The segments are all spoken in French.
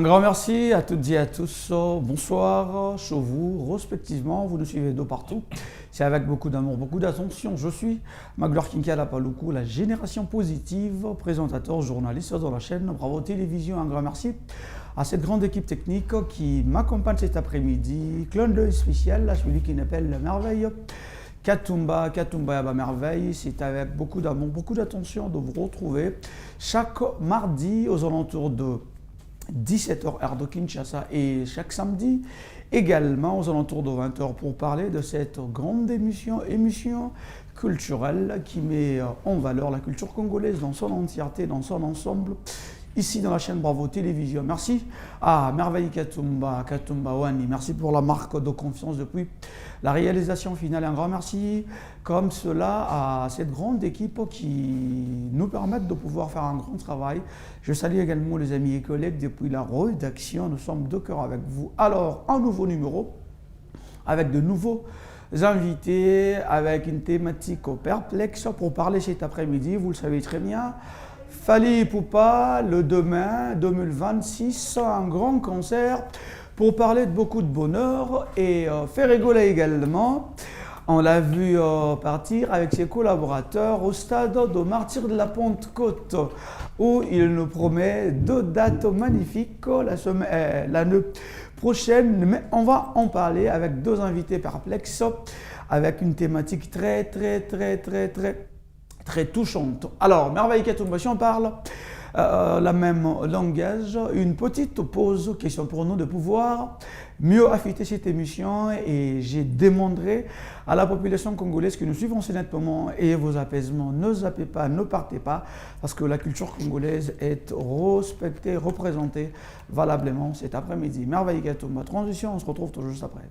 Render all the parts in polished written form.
Un grand merci à toutes et à tous. Bonsoir, chez vous, respectivement. Vous nous suivez de partout. C'est avec beaucoup d'amour, beaucoup d'attention. Je suis Maglor Kinkala Paloukou, la génération positive, présentateur, journaliste dans la chaîne Bravo Télévision. Un grand merci à cette grande équipe technique qui m'accompagne cet après-midi. Clin d'œil spécial à celui qui m'appelle la merveille. Katumba Yaba Merveille, c'est avec beaucoup d'amour, beaucoup d'attention de vous retrouver chaque mardi aux alentours de 17h heure de Kinshasa et chaque samedi également aux alentours de 20h pour parler de cette grande émission culturelle qui met en valeur la culture congolaise dans son entièreté, dans son ensemble, ici dans la chaîne Bravo Télévision. Merci à Merveille Katumba Wani, merci pour la marque de confiance depuis la réalisation finale. Un grand merci comme cela à cette grande équipe qui nous permettent de pouvoir faire un grand travail. Je salue également les amis et collègues depuis la rédaction. Nous sommes de cœur avec vous. Alors, un nouveau numéro avec de nouveaux invités, avec une thématique perplexe pour parler cet après-midi. Vous le savez très bien. Fally Ipupa, le demain 2026, un grand concert pour parler de beaucoup de bonheur et faire rigoler également. On l'a vu partir avec ses collaborateurs au stade de Martyrs de la Pentecôte où il nous promet 2 dates magnifiques l'année prochaine. Mais on va en parler avec 2 invités perplexes avec une thématique très touchante. Alors, Merveille Katumba, si on parle la même langage, une petite pause, question pour nous de pouvoir mieux affûter cette émission et j'ai demandé à la population congolaise que nous suivons ce nettement et vos apaisements. Ne zappez pas, ne partez pas parce que la culture congolaise est respectée, représentée valablement cet après-midi. Merveille Katumba, transition, on se retrouve tout juste après.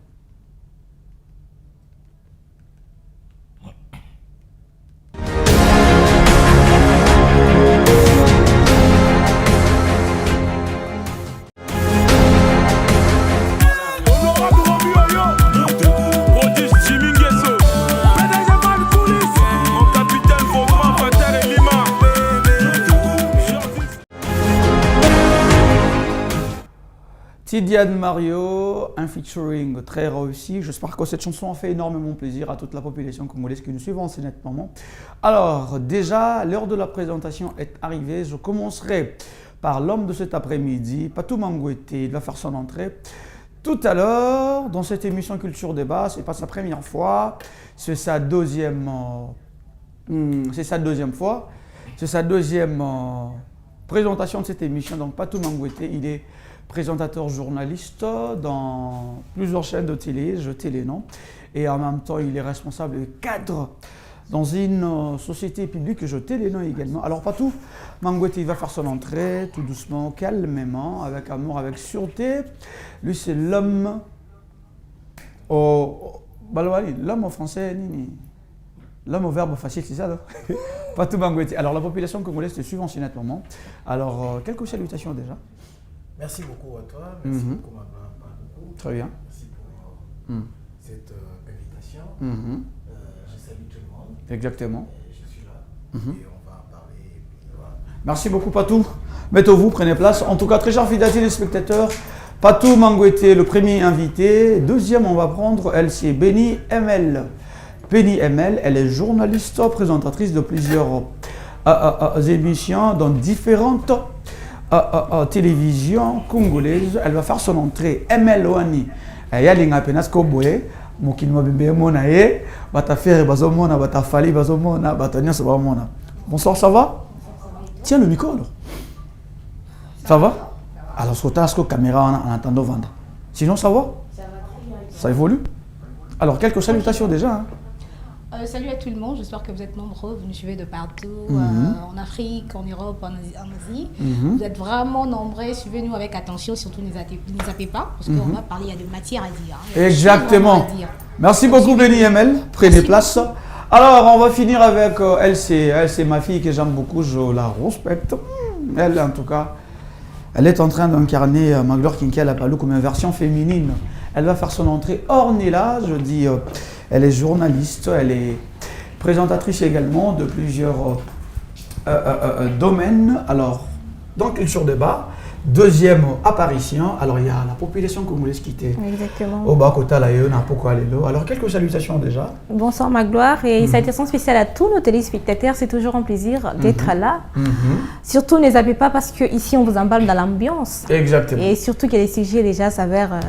Tidiane Mario, un featuring très réussi. J'espère que cette chanson a fait énormément plaisir à toute la population congolaise qui nous suit en ce moment. Alors, déjà, l'heure de la présentation est arrivée. Je commencerai par l'homme de cet après-midi, Patou Mangouete. Il va faire son entrée tout à l'heure dans cette émission Culture Débat. Ce n'est pas sa première fois, c'est sa deuxième fois. C'est sa deuxième présentation de cette émission. Donc, Patou Mangouete, il est présentateur journaliste dans plusieurs chaînes de télé, Télénon, et en même temps il est responsable et cadre dans une société publique, Télénon également. Alors Patou Mangouete, il va faire son entrée tout doucement, calmement, avec amour, avec sûreté. Lui c'est l'homme l'homme au français, l'homme au verbe facile, c'est ça là. Patou Mangouete. Alors la population congolaise te suit en ce moment. Alors quelques salutations déjà. Merci beaucoup à toi, merci beaucoup Maglor. Très bien. Merci pour cette invitation. Je salue tout le monde. Exactement. Et je suis là et on va en parler. Voilà. Merci beaucoup Patou. Mettez-vous, prenez place. En tout cas, très chers fidèles téléspectateurs, Patou Mangouete, le premier invité. Deuxième, on va prendre, elle c'est Béni ML. Béni ML, elle est journaliste, présentatrice de plusieurs émissions dans différentes télévision congolaise. Elle va faire son entrée. ML Wani. Yalinga penas ko boye. Mokili mabembe mona ye. Bata faire bazomona, bata Fally bazomona, bata nyonso bazomona. Bonsoir, ça va? Tiens le micro alors. Ça va? Alors sauter à ce que caméra en attendant vendre. Sinon ça va? Ça va très bien. Ça évolue? Alors quelques salutations déjà. Hein. Salut à tout le monde, j'espère que vous êtes nombreux, vous nous suivez de partout, en Afrique, en Europe, en Asie. Vous êtes vraiment nombreux, suivez-nous avec attention, surtout ne zappez pas, parce qu'on va parler, il y a de matière à dire. Hein. Exactement. Merci beaucoup Béni ML, prenez place. Alors on va finir avec elle c'est ma fille que j'aime beaucoup, je la respecte. Elle en tout cas, elle est en train d'incarner Maglor Kinkala Paloukou comme une version féminine. Elle va faire son entrée Ornella, je dis... Elle est journaliste, elle est présentatrice également de plusieurs domaines. Alors, dans Culture Débat, deuxième apparition. Alors, il y a la population congolaise qui était Exactement. au bas côté là, on a pourquoi aller là. Alors, quelques salutations déjà. Bonsoir Magloire et salutations spéciales à tous nos téléspectateurs. C'est toujours un plaisir d'être là. Surtout, ne zappez pas parce qu'ici, on vous emballe dans l'ambiance. Exactement. Et surtout que les sujets déjà s'avèrent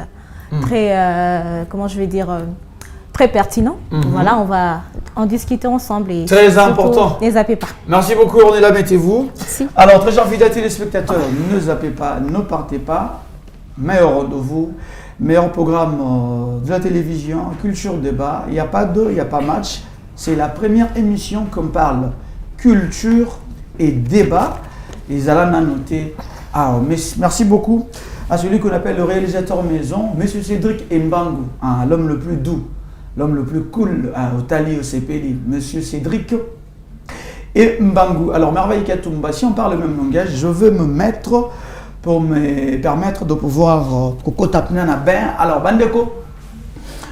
très, comment je vais dire, très pertinents. Voilà, on va en discuter ensemble. Et très surtout, important. Ne zappez pas. Merci beaucoup, on est là, mettez-vous. Merci. Alors, très chers fidèles téléspectateurs, ne zappez pas, ne partez pas. Meilleur rendez-vous, meilleur programme de la télévision, culture débat. Il n'y a pas il n'y a pas match. C'est la première émission qu'on parle culture et débat. Les allons à noter. Ah, merci beaucoup à celui qu'on appelle le réalisateur maison, Monsieur Cédric Mbangu, l'homme le plus doux, l'homme le plus cool au Tali, au CPD, Monsieur Cédric et Mbangu. Alors, Merveille Katumba, si on parle le même langage, je veux me mettre pour me permettre de pouvoir taper un bain. Alors, Bandeko,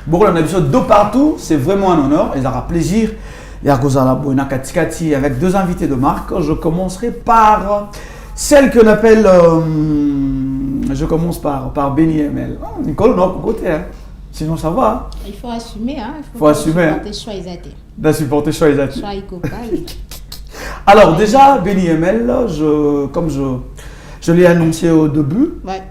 bon, on a vu ça de partout, c'est vraiment un honneur, et ça aura plaisir. Il y a Kozala Boina Katikati avec deux invités de marque. Je commencerai par celle qu'on appelle. Je commence par Benny ML. Nicole, non, côté, hein. Sinon ça va. Il faut assumer, hein. Il faut assumer. Supporter choix Isati. Alors déjà, Benny ML, comme je l'ai annoncé au début, ouais.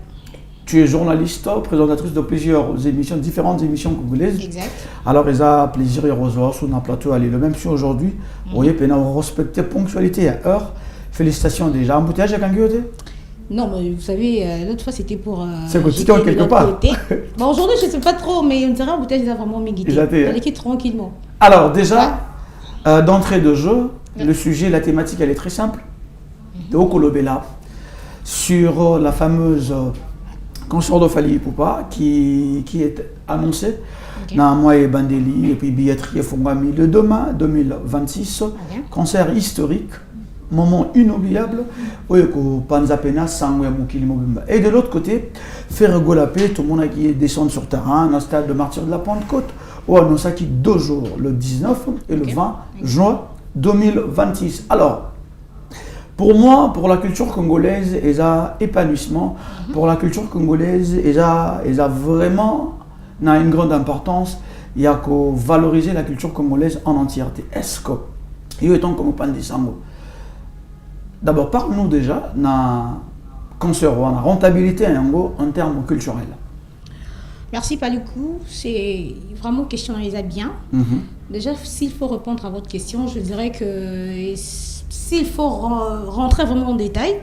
Tu es journaliste, présentatrice de plusieurs émissions, différentes émissions congolaises. Exact. Alors, il a plaisir de recevoir sur notre plateau. Allez, le même si aujourd'hui, vous voyez, on respecte ponctualité à heure. Félicitations déjà. Embouteillage à Kanguyote? Non, mais vous savez, l'autre fois c'était pour. C'est quotidien quelque part. Bon, aujourd'hui, je ne sais pas trop, mais on dirait embouteillage, il a vraiment miguité. Il a quitté tranquillement. Alors, déjà, d'entrée de jeu, le sujet, la thématique, elle est très simple. De Okolobela, sur la fameuse. Cancer de Fali Poupa qui est annoncé dans moi et Bandeli et puis billetterie et Fongami le demain 2026. Concert historique, moment inoubliable. Et de l'autre côté, faire rigoler la paix, tout le monde qui descend sur terrain, dans le stade de Martyrs de la Pentecôte, ou annonce qui 2 jours, le 19 et le 20 juin 2026. Alors, pour moi, pour la culture congolaise, il y a épanouissement. Pour la culture congolaise, il y a vraiment une grande importance. Il y a que valoriser la culture congolaise en entièreté. Est-ce que, il est temps comme Pandisango, d'abord, parle-nous déjà de la rentabilité en termes culturels. Merci Paluku, c'est vraiment une question les a bien. Déjà, s'il faut répondre à votre question, je dirais que s'il faut rentrer vraiment en détail,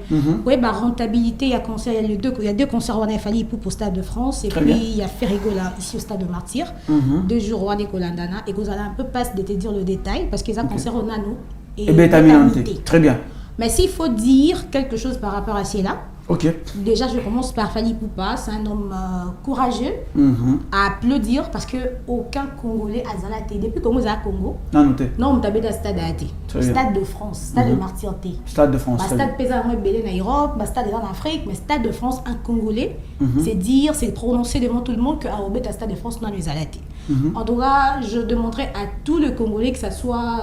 oui, bah, rentabilité, il y a deux concerts à Fali pour au Stade de France, et puis il y a Ferrigola ici au Stade de Martyrs, 2 jours à Nicolandana, et vous allez un peu pas de te dire le détail, parce qu'ils ont concert au Nano et Bétamité. Très bien. Mais s'il faut dire quelque chose par rapport à cela, déjà je commence par Fali Poupa, c'est un homme courageux, à applaudir parce que aucun Congolais a zalaté. Depuis que nous à Congo, non, on t'a bien stade à Stade de France, Stade de Martyrs. Stade de France. Stade Pézan Belé en Europe, Stade en Afrique, mais Stade de France, un Congolais, c'est dire, c'est prononcer devant tout le monde qu'à Robert Stade de France, non, nous zalaté. En tout cas, je demanderai à tous les Congolais, que ce soit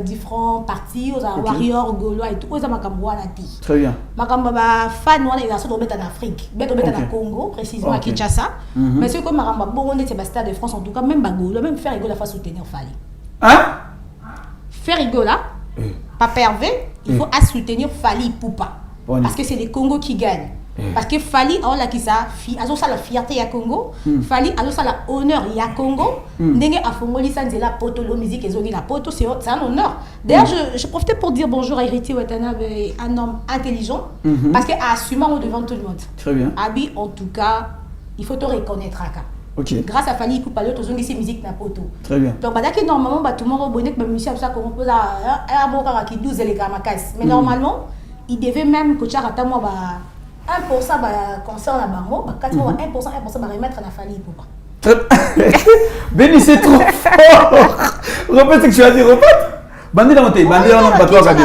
différents partis, aux Warriors, Gaulois et tout, aux Amakambois la ti. Très bien. Makamba fan wana ils sont en Afrique, bien en Congo, précisément à Kinshasa. Mais c'est comme Makamba bon on est Stade de France en tout cas, même Bagolo, même faire rigoler, il faut soutenir Fali. Hein? Faire rigoler, pas pervers, il faut soutenir Fali Poupa. Parce que c'est les Congos qui gagnent. Parce que Fali a la fierté à Congo, Fali a la honneur à Congo, ndenge a fongoli sanzela poto lo musique ezongi na poto, c'est un honneur. D'ailleurs je profite pour dire bonjour à Héritier Watanabe, un homme intelligent, parce que assumant devant tout le monde. Très bien. Abi en tout cas, il faut te reconnaître à grâce à Fali Poupa le tozongi ces musique na poto. Très bien. Donc badaki normalement tout le monde bonnet que musicien ça qu'on pose à boka qui 12 les kamakas. Mais normalement, il devait même que charata moi 1% va concert la bango, 1% va remettre à la Fali Poupa. Benny, c'est trop fort. Répète ce que tu as dit, répète. Bandit dans mon thé, bandit dans mon bateau à gagner.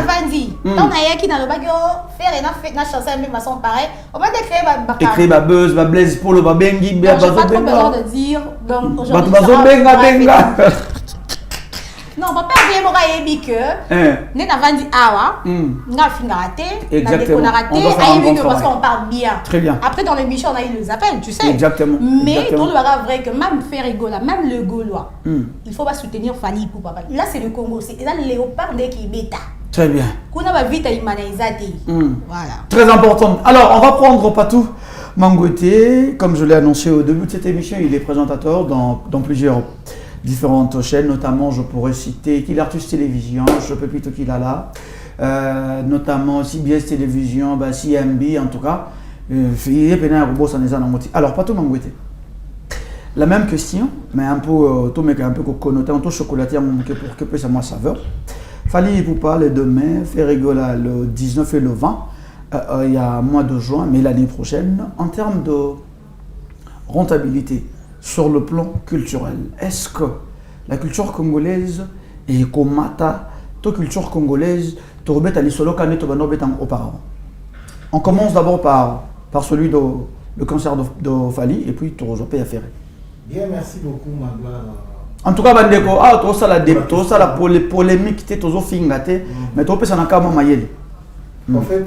Quand on a qui dans le bateau, faire une chanson de façon pareille, on va écrire ma buzz, ma blaze pour le babengi, je n'ai pas trop besoin de dire. Donc aujourd'hui, Non, papa vient me dire que n'est pas dit awa, n'a fini raté, n'a déconné raté, parce qu'on parle bien. Très bien. Après dans l'émission on a eu les appels, tu sais. Exactement. Mais dans le bagage vrai que même faire rigoler, même le Gaulois, il faut pas soutenir Fally Ipupa. Là c'est le Congo, c'est là le léopard qui est bêta. Très bien. Qu'on a vite à imanaïsati. Voilà. Très important. Alors on va prendre Patou Mangouete, comme je l'ai annoncé au début de cette émission, il est présentateur dans plusieurs différentes chaînes, notamment je pourrais citer Kilartus Télévision, je peux plutôt qu'il a là, notamment CBS Télévision, CMB en tout cas. Alors Patou Mangouete, la même question, mais un peu connoté, un peu chocolaté pour que puisse avoir saveur. Fally Ipupa le 2 mai, fait rigoler le 19 et le 20, il y a mois de juin, mais l'année prochaine, en termes de rentabilité, sur le plan culturel, est-ce que la culture congolaise est comme la culture congolaise auparavant? On commence d'abord par celui de le concert de Fally et puis tu rejoins à faire. Bien, merci beaucoup, Magloire. En tout cas, Bandeko, tout ça la polémique, tout ça mais tu peux s'en accorder. En fait,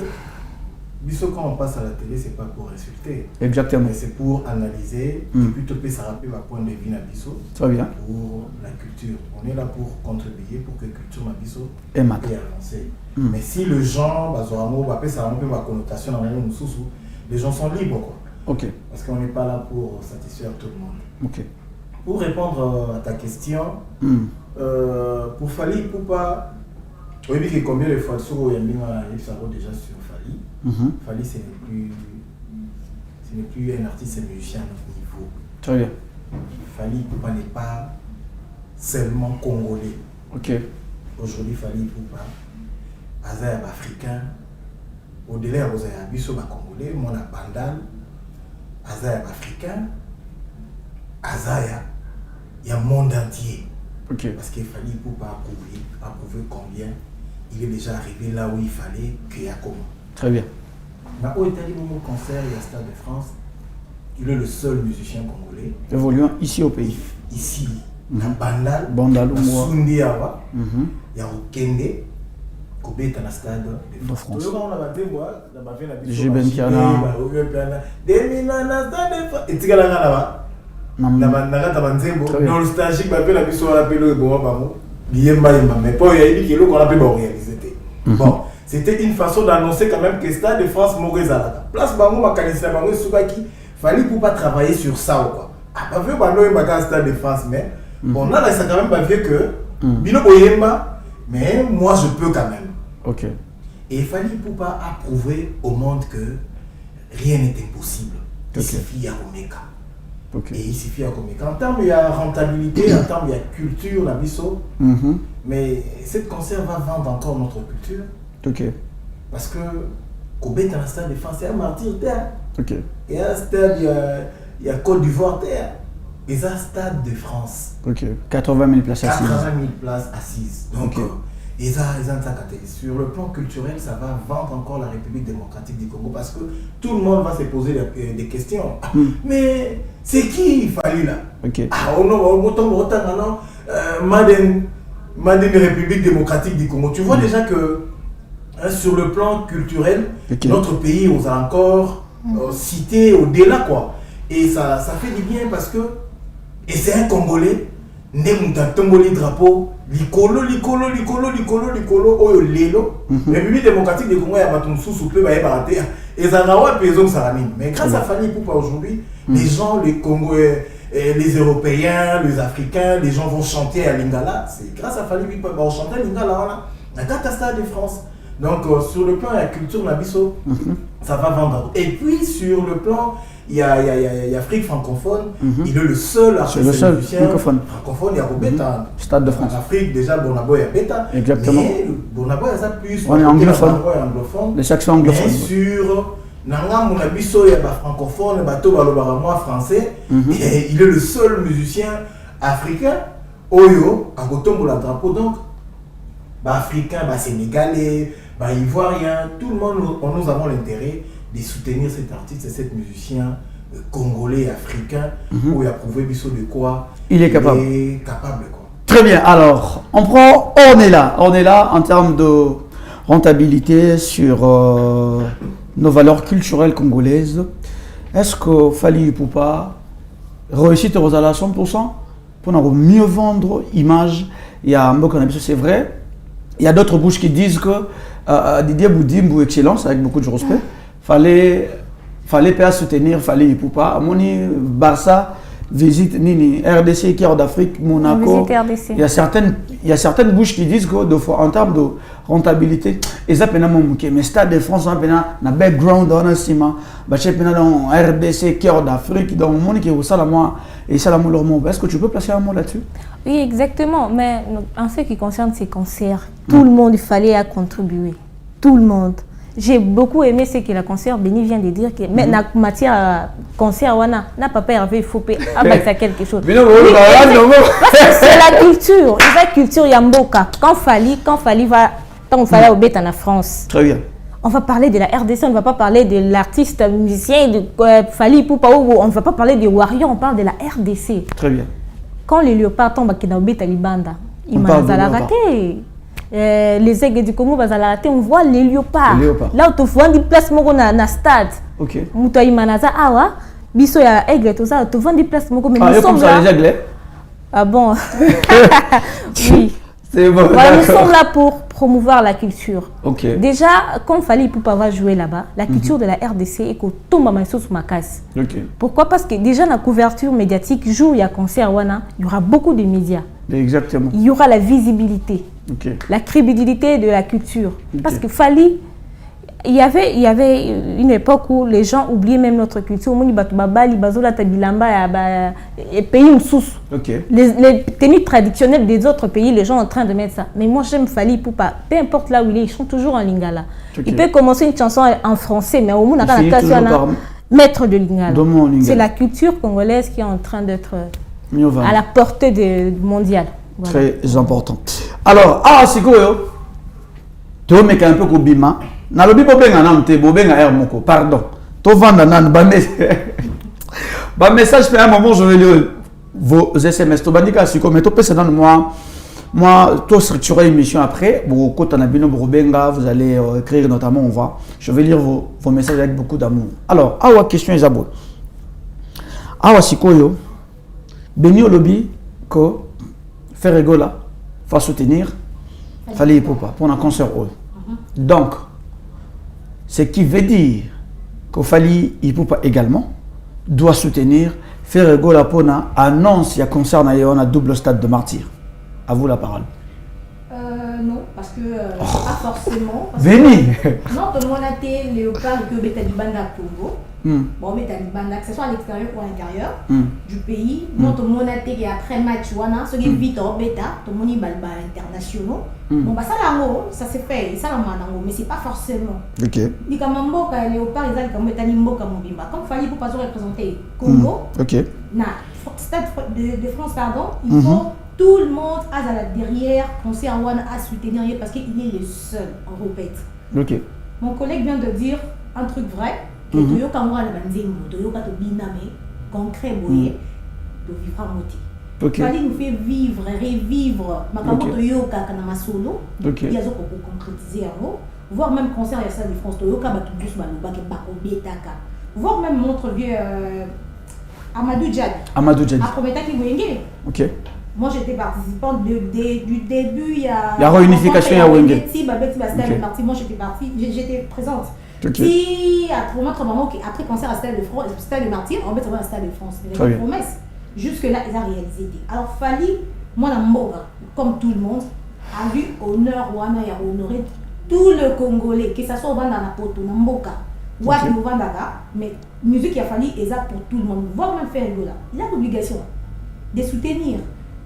quand on passe à la télé, c'est pas pour insulter. Exactement. Mais c'est pour analyser et puis tu peux se rappeler ma point de vue Nabiso. Très bien. Pour la culture. On est là pour contribuer pour que la culture Nabiso et avancer. Mais si le genre, ça a un peu ma connotation dans le sous, les gens sont libres quoi. Ok. Parce qu'on n'est pas là pour satisfaire tout le monde. Ok. Pour répondre à ta question, pour Fally Ipupa, oui, mais combien de fois il y a déjà sur Fally. Fally, ce n'est plus un artiste, un musicien à notre niveau. Très bien. Fally Ipupa n'est pas seulement congolais. Ok. Aujourd'hui, Fally Ipupa, Azaya africain, au-delà de Azaya Biso congolais, mon Bandal, Azaya africain, Azaya, il y a un monde entier. Okay. Parce qu'il Fally Ipupa a prouvé combien il est déjà arrivé là où il fallait qu'il y a comment. Très bien. Mais au Italie, mon concert, il y a Stade de France, il est le seul musicien congolais. Évoluant ici au pays. Ici, à Bandal, Sundi Awa, il y a Okende, Kobe est à Stade de France. J'ai ben Kiana. Nostalgique, la mission à la mais pas il y a qu'on appelle réaliser. Bon, c'était une façon d'annoncer quand même que Stade de France Morizalaka. Place Bango Makanisa Bango Soukaki, Fally Ipupa travailler sur ça ou quoi. Ah, pas vu Bango et Stade de France, mais bon, là, ça quand même pas vu que Bino Boyemba, mais moi je peux quand même. Ok. Et Fally Ipupa a prouvé au monde que rien n'est impossible. Il suffit à Omeka. Okay. Et il suffit à Omeka. En termes de rentabilité, en termes de culture, la biso, mais cette concert va vendre encore notre culture. Ok. Parce que Kobe est dans le stade de France, c'est un martyr terre. Ok. Il y a un stade, il y a Côte d'Ivoire terre. Et c'est un stade de France. Ok. 80 000 places assises. 80 000 places assises. Donc, et ça, sur le plan culturel, ça va vendre encore la République démocratique du Congo parce que tout le monde va se poser des questions. Mais c'est qui Fally là? Ah, Madame République démocratique du Congo. Tu vois déjà que sur le plan culturel, notre pays nous a encore cité au-delà quoi. Et ça fait du bien parce que, et c'est un Congolais, Tomboli drapeau, Likolo, Oyo Lelo, République démocratique du Congo, il y a Batum Soussoupe, Baébaraté, et Zanawa, Pézon Saramine. Mais grâce à Fally Ipupa aujourd'hui, les gens, les Congolais, les Européens, les Africains, les gens vont chanter à Lingala. C'est grâce à Fally Ipupa, on chante à Lingala, la Catastrophe de France. Donc, sur le plan de la culture Nabiso, ça va vendre. Et puis, sur le plan, il y a Afrique francophone, il est le seul artiste francophone. Il y a Robeta. Stade de France. En Afrique, déjà, Bonabo est bêta. Exactement. Mais Bonabo, il y a plus. On est anglophone. Les saxons anglophones. Bien sûr, Nanga Monabiso, il y a francophone, Bato Balobaramo français. Et il est le seul musicien africain, Oyo, à Gotombo la drapeau. Donc, africain, sénégalais, ivoirien, tout le monde, nous avons l'intérêt de soutenir cet artiste et cet musicien congolais, africain, où il a prouvé de quoi il est capable. Il est capable quoi. Très bien, alors, on est là en termes de rentabilité sur nos valeurs culturelles congolaises. Est-ce que Fally Ipupa réussit à 100% pour mieux vendre image? Il y a un peu qu'on a c'est vrai. Il y a d'autres bouches qui disent que Didier Boudimbo, excellence, avec beaucoup de respect, fallait pas soutenir Fally Ipupa. Moni Barça visite Nini, RDC, Cœur d'Afrique, Monaco. RDC. Il y a certaines bouches qui disent que en termes de rentabilité, ils appellent mais Stade de France, un background dans un ciment, dans RDC, Cœur d'Afrique, dans le monde qui est au Salamoi et Salamou leur mot. Est-ce que tu peux placer un mot là-dessus? Oui, exactement. Mais en ce qui concerne ces concerts, tout le monde, il fallait à contribuer. Tout le monde. J'ai beaucoup aimé ce que la concert Béni vient de dire que mais la matière concert n'a pas perdu, il faut ça quelque chose. Oui, c'est la culture, c'est la culture Yamboka. Quand Fally va au bête en France. Très bien. On va parler de la RDC, on ne va pas parler de l'artiste musicien de Fally Ipupa, on ne va pas parler des Warriors, on parle de la RDC. Très bien. Quand les léopards tombent au bête à Libanda, ils m'ont raté. Les aigles du Congo, on voit les léopards. Là, on voit des places dans le stade. Ok. Biso ya aigle tout ça, tu vends des places mais nous sommes là. Les aigles. Ah bon. Oui. C'est bon. Voilà, nous sommes là pour promouvoir la culture. Ok. Déjà, quand Fally Ipupa va jouer là-bas, la culture de la RDC est qu'on tombe à sous ma casse. Ok. Pourquoi? Parce que déjà la couverture médiatique, jour il y a concert wana, il y aura beaucoup de médias. Exactement. Il y aura la visibilité. Okay. La crédibilité de la culture. Okay. Parce que Fally, il y avait une époque où les gens oubliaient même notre culture. Okay. Les tenues traditionnelles des autres pays, les gens sont en train de mettre ça. Mais moi, j'aime Fally Ipupa. Peu importe là où il est, ils sont toujours en lingala. Okay. Il peut commencer une chanson en français, mais au moins, on a maître de lingala. C'est la culture congolaise qui est en train d'être à la portée mondiale. Voilà. Très important. Alors, c'est quoi? Tu veux mettre un peu de bima. Na lobi bobenga na mte bobenga air moko. Pardon. To vanda nan ba message à un moment je vais lire vos SMS. To bandika siko mais to pesa dans moi to structurer l'émission après. Bon quand on a bino bobenga vous allez écrire notamment je vais lire vos messages avec beaucoup d'amour. Alors, awa question Isabelle. Awa sikoyo Beni Olobi ko faire rigola faut soutenir Fally Ipupa pour un concert. Donc ce qui veut dire que Fally Ipupa également doit soutenir Ferrego Lapona annonce qu'il y a concert à double stade de martyr. À vous la parole. Non, parce que pas forcément. Veni. Non, tout le monde a été léopard que Betalibanda Congo. Bon, Betalibanda, que ce soit à l'extérieur ou à l'intérieur du pays. Non, tout le monde a été après match, ce qui est vite en bêta, tout le monde est internationaux. Bon, bah ça ça s'est fait, ça mais c'est pas forcément. Ok. Ni comme Mboka, léopard, ils ont comme Betalibanda Mobimba. Comme Fally Ipupa représenter Congo, ok. Na Stade de France, pardon, il faut. Tout le monde a derrière concert à soutenir parce qu'il est le seul en repète. Ok. Mon collègue vient de dire un truc vrai, que Toyoka Moura le Banzemo, Toyoka to biname, concret boye, de vivre à moitié. Ok. Fally nous fait vivre, revivre, Makambo Toyoka Kanama Solo, il y a pour concrétiser un mot, voire même concert à Stade de France, Toyoka Batubus Malouba, Bako Betaka, voire même montre vieux Amadou Djad. Amadou Djad. Après Betaki Wenge. Ok. Moi, j'étais participante du début. Il y a la réunification à Wenge. Moi, j'étais présente. Okay. Puis, après après concert à Stade de Martyr, on met à Stade de France. Il y avait une promesse. Jusque-là, ils ont réalisé. Alors, Fally, moi, comme tout le monde, a vu honneur ou a honoré tout le Congolais, que ce soit au Vandana Poto, Namboka, ou à Vandaka, mais musique, il a fallu, et ça pour tout le monde, voire même faire là. Il a l'obligation de soutenir.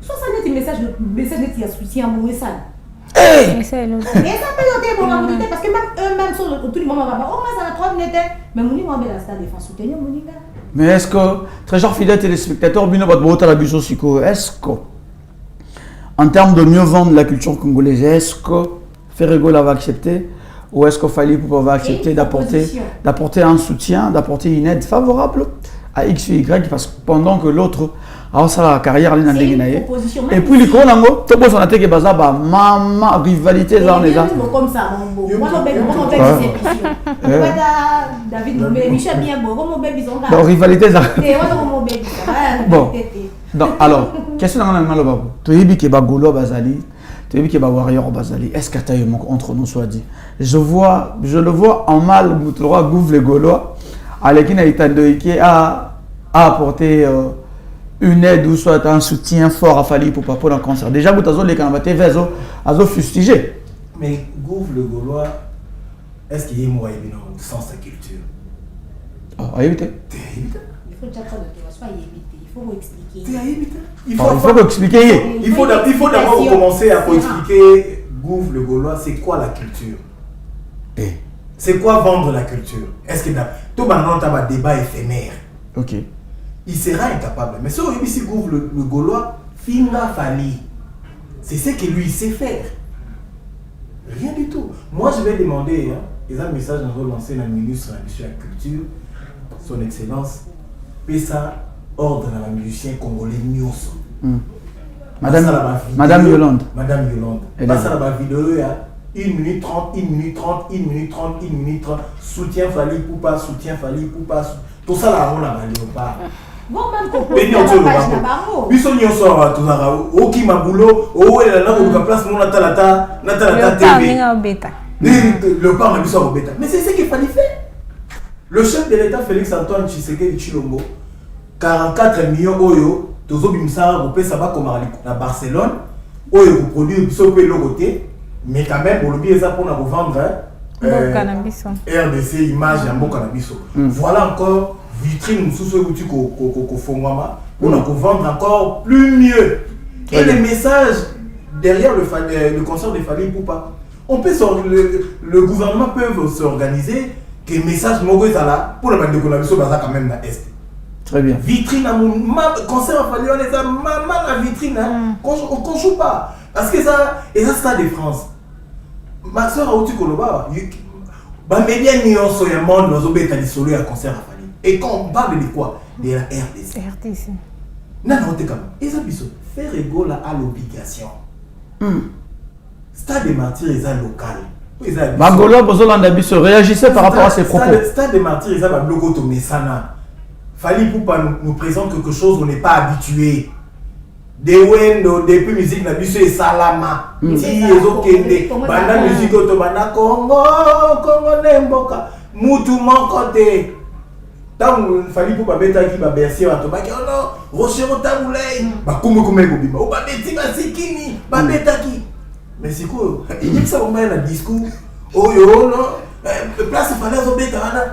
Soit ça n'est un message de soutien à mon message. Et ça peut être bon parce que même eux-mêmes sont tout le monde va oh mais ça a 3 minutes mais mon niveau la stade défense soutenir mon gars. Mais est-ce que très chers fidèles téléspectateurs bino bat bota la biso siko est-ce que en termes de mieux vendre la culture congolaise est-ce que Ferrego va accepter ou est-ce que Fally Ipupa va accepter d'apporter un soutien, d'apporter une aide favorable à X ou Y parce que pendant que l'autre a sa carrière C'est une proposition. et puis les Konango, tu peux on a que baza ba maman rivalité ça dans les gens. Comme ça, mon beau. Moi, David, Michel bien beau. Comment bébé sont là? Donc rivalité ça. Bon. Bon. Donc alors, question dans le malo babu. Tu dis que bagolo bazali, tu dis que ba warrior bazali. Est-ce que tu as eu entre nous soit dit? Je le vois en mal le roi Gouv le Gaulois avec qui a apporté une aide ou soit un soutien fort à Fali pour le cancer. Déjà, vous avez les candidates à fustigé. Mais Gouv le Gaulois, est-ce qu'il y a moi sans sa culture? Oh, éviter. Il faut déjà prendre le sois évité. Il faut expliquer. Il faut expliquer. Il faut d'abord commencer à expliquer Gouv le Gaulois, c'est quoi la culture? C'est quoi vendre la culture? Est-ce que tout maintenant tu as un débat éphémère? Ok. Il sera incapable. Mais si on ici Gouv le Gaulois, Finga Fali, c'est ce que lui sait faire. Rien du tout. Moi je vais demander, ils ont un message dans le lancer dans le ministre de la culture, son excellence, et ça ordre à la musicien congolais Nyoso. Madame Yolande. Madame Yolande. Passe à la vidéo, il y a 1 minute 30, 1 minute 30, 1 minute 30, 1 minute 30. Soutien Fali Poupa, soutien Fali Poupa. Tout ça là, on a mal au pas. Bon, même pour la page là-bas. Biso nyonso tout ça. Oki mabulo, oh elle là on place mon natalata TV. Le pas biso au bêta. Mais c'est ce qu'il fallait faire. Le chef de l'État Félix Antoine Tshisekedi Tshilombo 44 millions oyo tozo bimsa repé ça va comme à Barcelone. Oyo pour produire biso pe logoté. Mais quand même, pour le bien, ça pour nous vendre RDC, image et un cannabis. Voilà encore vitrine pour nous vendre encore plus mieux. Et les messages derrière le concert de Fali Poupa. On peut le gouvernement peut s'organiser que les messages mauvais là pour le mettre de cannabis quand même dans l'Est. Très bien. Vitrine à mon concert à Fali, on est à maman la vitrine, qu'on ne joue pas. Parce que ça, et ça, c'est de France. Ma soeur a outil Koloba, média nyonso ya monde nous obéta di solo ya concert à Fali. Et quand on parle de quoi? De la RDC. Non, t'es comme. Et ça, faire égaux à l'obligation. Stade des Martyrs, ils sont local. Bagolo Bozolanda Bisso réagissait par rapport à ses propos. Stade des Martyrs, ils ont un bloc automessana. Fali Poupa nous présente quelque chose où on n'est pas habitué. Des wendo depuis musique na biso et salama ti ezokende banda musique otobana Congo nemboka mutu moko te tangu Fali Poupa betaki ba bercier batobaki ono rochero tabulei bakumekume kobima o babeti basikini babetaki mais siko il ça on met la discours oyo no place fallait obeta wana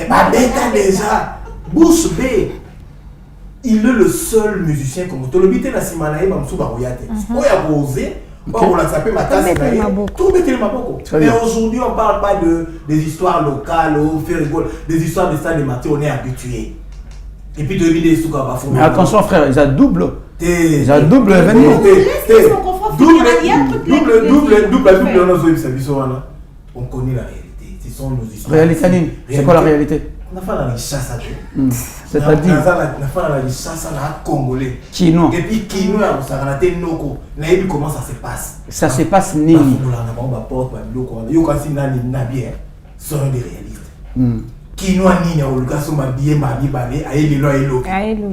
babeta déjà bouche bée. Il est le seul musicien comme tu le bité na simanae bamsu baroyate. Oya posé, on l'a sapé ma tasse tout mettre le maboko. Mais aujourd'hui on parle pas des histoires locales, faire rigole, des histoires de stade de Martyrs, on est habitué. Et puis tu as des souka bafou. Mais attention frère, ils ont double événement. On connaît la réalité. Ce sont nos histoires. Réalité, c'est quoi la réalité? On a fait la chasse à Dieu. C'est-à-dire on a fait la chasse à Congolais. Kino. Et puis Kino a s'arrêté noko. N'a vu comment ça se passe. Ça se passe ni. Sont des réalistes. Kino a ni au Lucas ma bien ma bien balé a ele lo elo.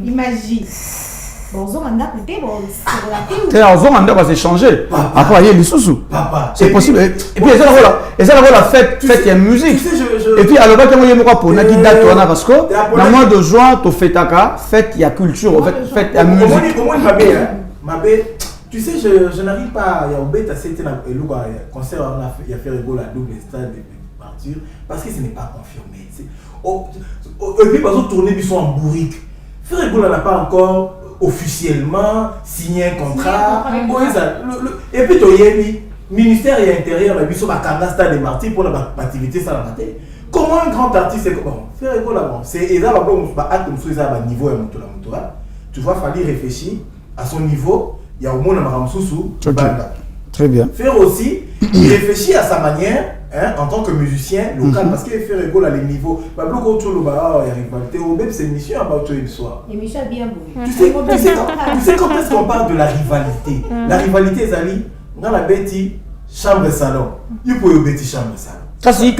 Imagine. Bon, on a peut-être bon on va s'échanger. Après il y a les sous. C'est possible. Et puis ça la fête il y a musique. Et puis alors quand il y a moi pour na qui date on a parce que dans le mois de juin tu fais ta fête il y a culture fête il y a musique. Tu sais je n'arrive pas il y a obéta c'était un concert il y a fait rigoler à double stade de Martyrs parce que ce n'est pas confirmé. Et puis parce que tourner ils sont en bourrique. Faire rigoler n'a pas encore officiellement signé un contrat. Et puis le ministère et intérieur la biso bakanga stade de Martyrs pour l'activité ça la maté. Comment un grand artiste c'est bon faire rigole là bon c'est et là ba acte monsieur ça ba niveau ya moto la moto. Tu vois fallait réfléchir à son niveau, il y a au moins un ramsousou banda. Très bien. Faire aussi il réfléchit à sa manière, hein, en tant que musicien local, parce qu'il fait rigolo à les niveaux. Pablo Couture, il y a rivalité. Au même, c'est une émission à Bauto et soir. L'émission est bien bonne. Tu sais quand est-ce qu'on parle de la rivalité? La rivalité, Zali, dans la bêtise, chambre salon. Il faut y bêtise chambre salon. Kassi,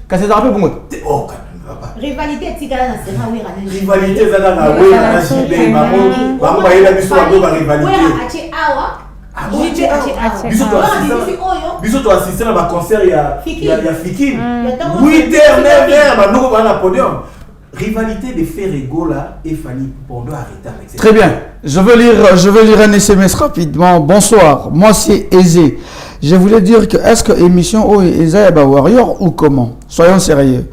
ça rappelle pour moi. Oh, quand même, papa. Rivalité, c'est quand même Rivalité, ça dans la oui, la JB, maman, il a mis sur la rivalité. Biso to assisté à un concert il y a Fikine. 8h, 9h, nous on a podium. Rivalité de Ferrego là et Fali pour nous arrêter avec ça. Très bien. Je veux lire un SMS rapidement. Bonsoir. Moi c'est Aisé. Je voulais dire que est-ce que émission O Eza Eba Warrior ou comment? Soyons sérieux.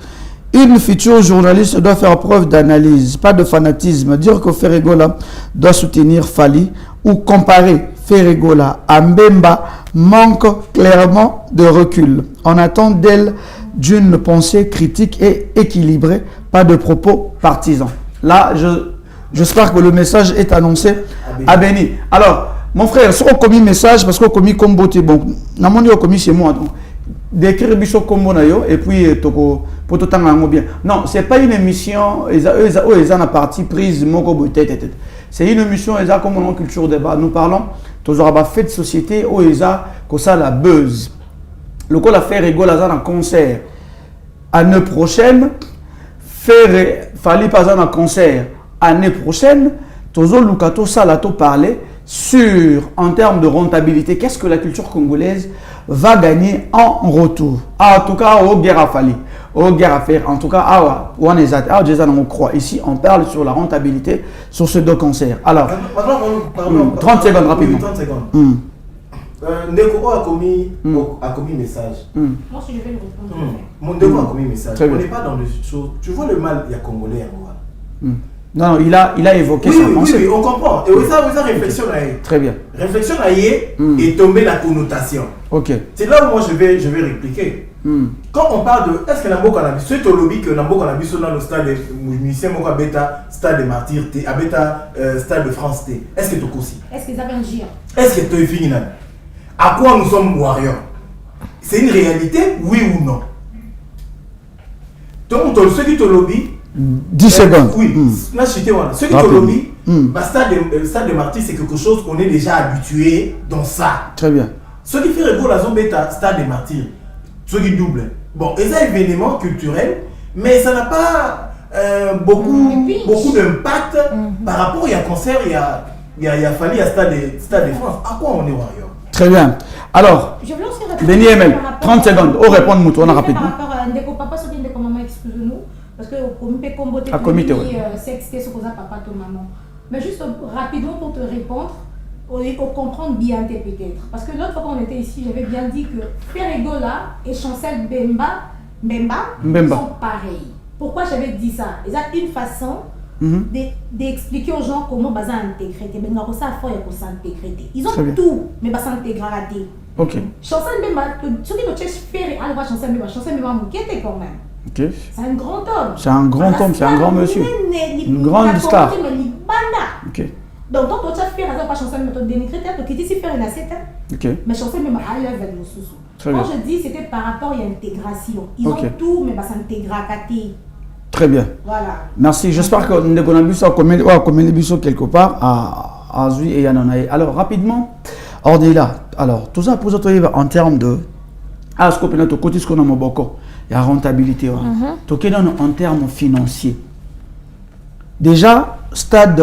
Une future journaliste doit faire preuve d'analyse, pas de fanatisme. Dire que Ferrego là doit soutenir Fali ou comparer Ferregola à Mbemba manque clairement de recul. On attend d'elle d'une pensée critique et équilibrée, pas de propos partisans. Là, j'espère que le message est annoncé à Béni. Alors, mon frère, si on commis message, parce qu'on commis combo, c'est bon. Non, on commis chez moi. D'écrire biso combo et puis toko pour tout temps bien. Non, c'est pas une émission. Ils ont la partie prise moko tête. C'est une émission comme on culture débat. Nous parlons toujours à fait de société où ils ont que ça la buzz. Le coup la faire rigole à un concert année prochaine. Fallait pas un concert année prochaine. Toujours Lukato ça la to parler sur en termes de rentabilité. Qu'est-ce que la culture congolaise va gagner en retour? En tout cas, au guerre à Fali. Au guerre à faire. En tout cas, on croit. Ici, on parle sur la rentabilité sur ces deux concerts. Alors, 30 secondes rapidement. 30 secondes. Ndeko a commis message. Moi, si je vais le répondre. Mon Ndeko a commis message. On n'est pas dans le show. Tu vois le mal, il y a Congolais à moi. Non, il a évoqué sa pensée. Oui, on comprend. Et ça réflexion à y. Très bien. Réflexion à y et tomber la connotation. Ok. C'est là où moi je vais répliquer. Quand on parle de est-ce que Nambo Cannabis, c'est au lobby que Nambo Cannabis dans le stade de musicien Moka Beta, stade de Martyr, à Beta, stade de France T. Est-ce que tu aussi? Est-ce qu'ils avaient un gire? Est-ce que tu es fini là? À quoi nous sommes warriors? C'est une réalité, oui ou non? Donc, ceux qui te lobby. 10 secondes. Oui, là, ceux qui te lobby, stade de Martyr, c'est quelque chose qu'on est déjà habitué dans ça. Très bien. Ceux qui font la zone bêta, stade de Martyr, ceux qui doublent. Bon, c'est un événement culturel, mais ça n'a pas beaucoup d'impact par rapport à un concert, il y a fallu à stade de France. À quoi on est warrior? Très bien. Alors, je voulais aussi répondre. Béni Emel, 30 secondes. On répond de on a rapidement. Par rapport à Ndeko Papa, ce qui est Ndeko Maman, excuse-nous, parce que au comité combo c'est ce qu'on a papa to maman. Mais juste rapidement pour te répondre, pour comprendre bien peut-être. Parce que l'autre fois qu'on était ici, j'avais bien dit que Ferregola et Chancel Mbemba sont pareils. Pourquoi j'avais dit ça? Il y a une façon d'expliquer aux gens comment ils s'intégrer. Ils ont tout, mais ils s'intégrer. Ok. Chancel Mbemba, ceux qui nous cherchent faire, allez voir Chancel Mbemba, Moukete quand même. Okay. C'est un grand homme. C'est un grand homme, c'est un grand monsieur. Une grande star. Okay. Donc, tu as fait la Chancel Mbemba, tu as dit faire une assiette. Mais Chancel Mbemba, allez avec nos sous. Quand je dis, c'était par rapport à l'intégration. Ils ont tout, mais ils s'intègrent. Très bien. Voilà. Merci. J'espère que nous avons vu ça comme quelque part à Zui et Yananaï. Alors, rapidement, Ordila. Alors, tout ça pour en termes de. Ah, ce qu'on a côté ce qu'on a beaucoup. Il y a rentabilité. Tout en termes financiers. Déjà, stade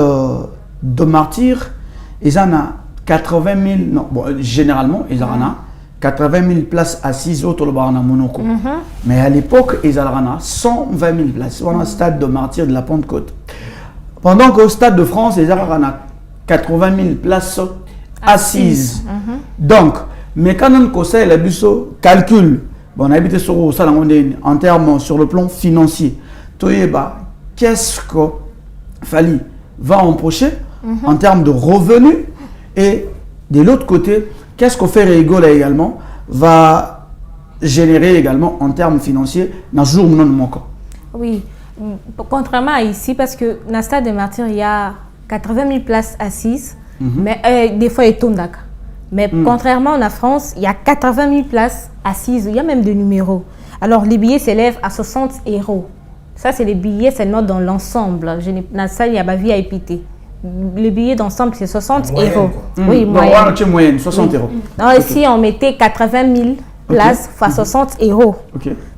de Martyr, ils en ont 80 000. Non, bon, généralement, ils en ont 80 000 places assises au Tolobana Monaco. Mais à l'époque, ils en ont 120 000 places. On a le stade de Martyr de la Pentecôte. Pendant qu'au stade de France, ils en ont 80 000 places assises. Donc, mais quand on conseille le busso calcul, bon, on habite sur ça en termes sur le plan financier. Qu'est-ce que Fali va empocher en termes de revenus et de l'autre côté, qu'est-ce que Ferregola également va générer également en termes financiers dans le jour où nous manquons? Oui, contrairement à ici, parce que dans le stade de Martyr, il y a 80 000 places assises, mais des fois, il tombe d'accord. Mais contrairement à la France, il y a 80 000 places assises, il y a même des numéros. Alors les billets s'élèvent à 60 €. Ça, c'est les billets seulement dans l'ensemble. Dans ça, il y a ma VIP. Les billets d'ensemble, c'est 60 moyenne, €. quoi. Oui, moyenne, 60 €. Non, si on mettait 80 000 places fois 60 €,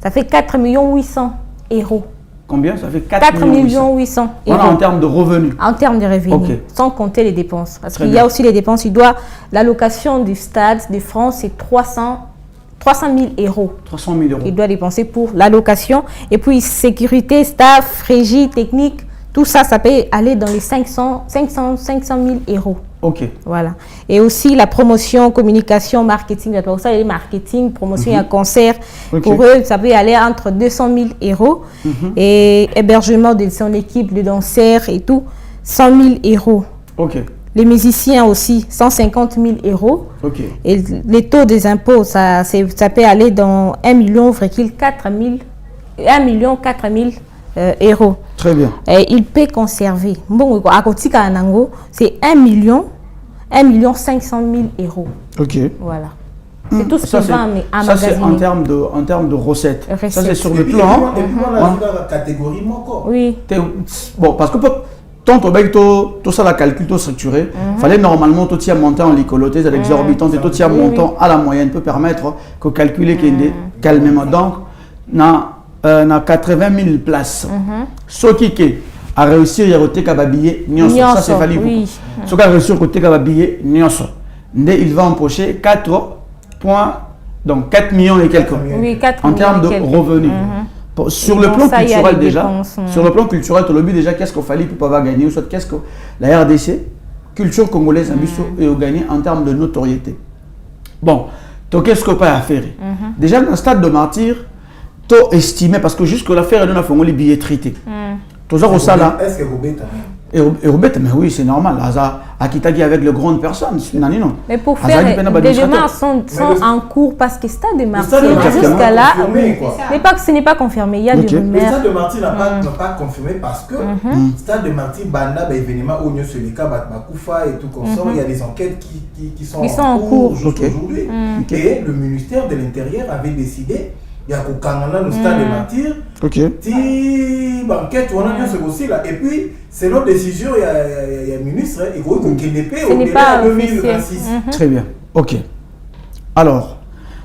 ça fait 4 800 €. Combien? Ça fait 4 800 €. Voilà, en termes de revenus. En termes de revenus, sans compter les dépenses. Parce qu'il y a aussi les dépenses. L'allocation du Stade de France, c'est 300 000 €. 300 000 €. Il doit dépenser pour l'allocation. Et puis, sécurité, staff, régie, technique, tout ça, ça peut aller dans les 500 000 €. Ok. Voilà. Et aussi la promotion, communication, marketing. Pour ça, les marketing, promotion et un concert. Pour eux, ça peut aller entre 200 000 €. Et hébergement de son équipe de danseurs et tout, 100 000 €. Ok. Les musiciens aussi, 150 000 €. Ok. Et les taux des impôts, ça peut aller dans 1,4 million €. Très bien. Et il peut conserver. Bon, à côté Kanango, c'est 1 500 000 €. Ok. Voilà. C'est tout ce Ça, qu'on va à ça c'est en magasiner. termes de recettes. Ça, c'est sur Et le puis, plan. et puis, on a la catégorie encore. Oui. Bon, parce que tant tout ça, la calcul, tout structuré, fallait normalement tout y monter en licoloté, c'est exorbitant, et tout y montant à la moyenne peut permettre que calculer calmement. Donc, na 80 000 places. Ce qui a réussi à retirer un billet, ça c'est valide. Ce qui a réussi à retirer un billet, il va empocher 4 millions et quelques. Oui, 4 en termes de revenus. Sur le plan culturel déjà, sur le plan culturel, le but déjà, qu'est-ce qu'il fallait pour pas gagner, ou soit qu'est-ce que la RDC, culture congolaise, a gagné en termes de notoriété. Bon, donc qu'est-ce qu'on peut faire? Déjà, dans le stade de martyr, tu estimé, parce que jusque l'affaire, nous avons fait les billets traités. Est-ce que Robert et Robert, mais oui, c'est normal. Akitagi avec les grandes personnes, mais pour faire des démarches sont en cours parce que Stade de Martyr jusqu'à là, ce n'est pas confirmé. Il y a des rumeurs. Le Stade de Martyr n'a pas confirmé parce que Stade de Martyr, Banda, événement au Nyo Seleka, Batmakoufa et tout comme ça, il y a des enquêtes qui sont en cours aujourd'hui. Et le ministère de l'Intérieur avait décidé. Il y a le Stade de Martyr. Ti banquette, on a bien ce aussi là. Et puis, c'est notre décision, il y a un ministre, il faut qu'on KDP au-delà de 2026. Très bien. Ok. Alors,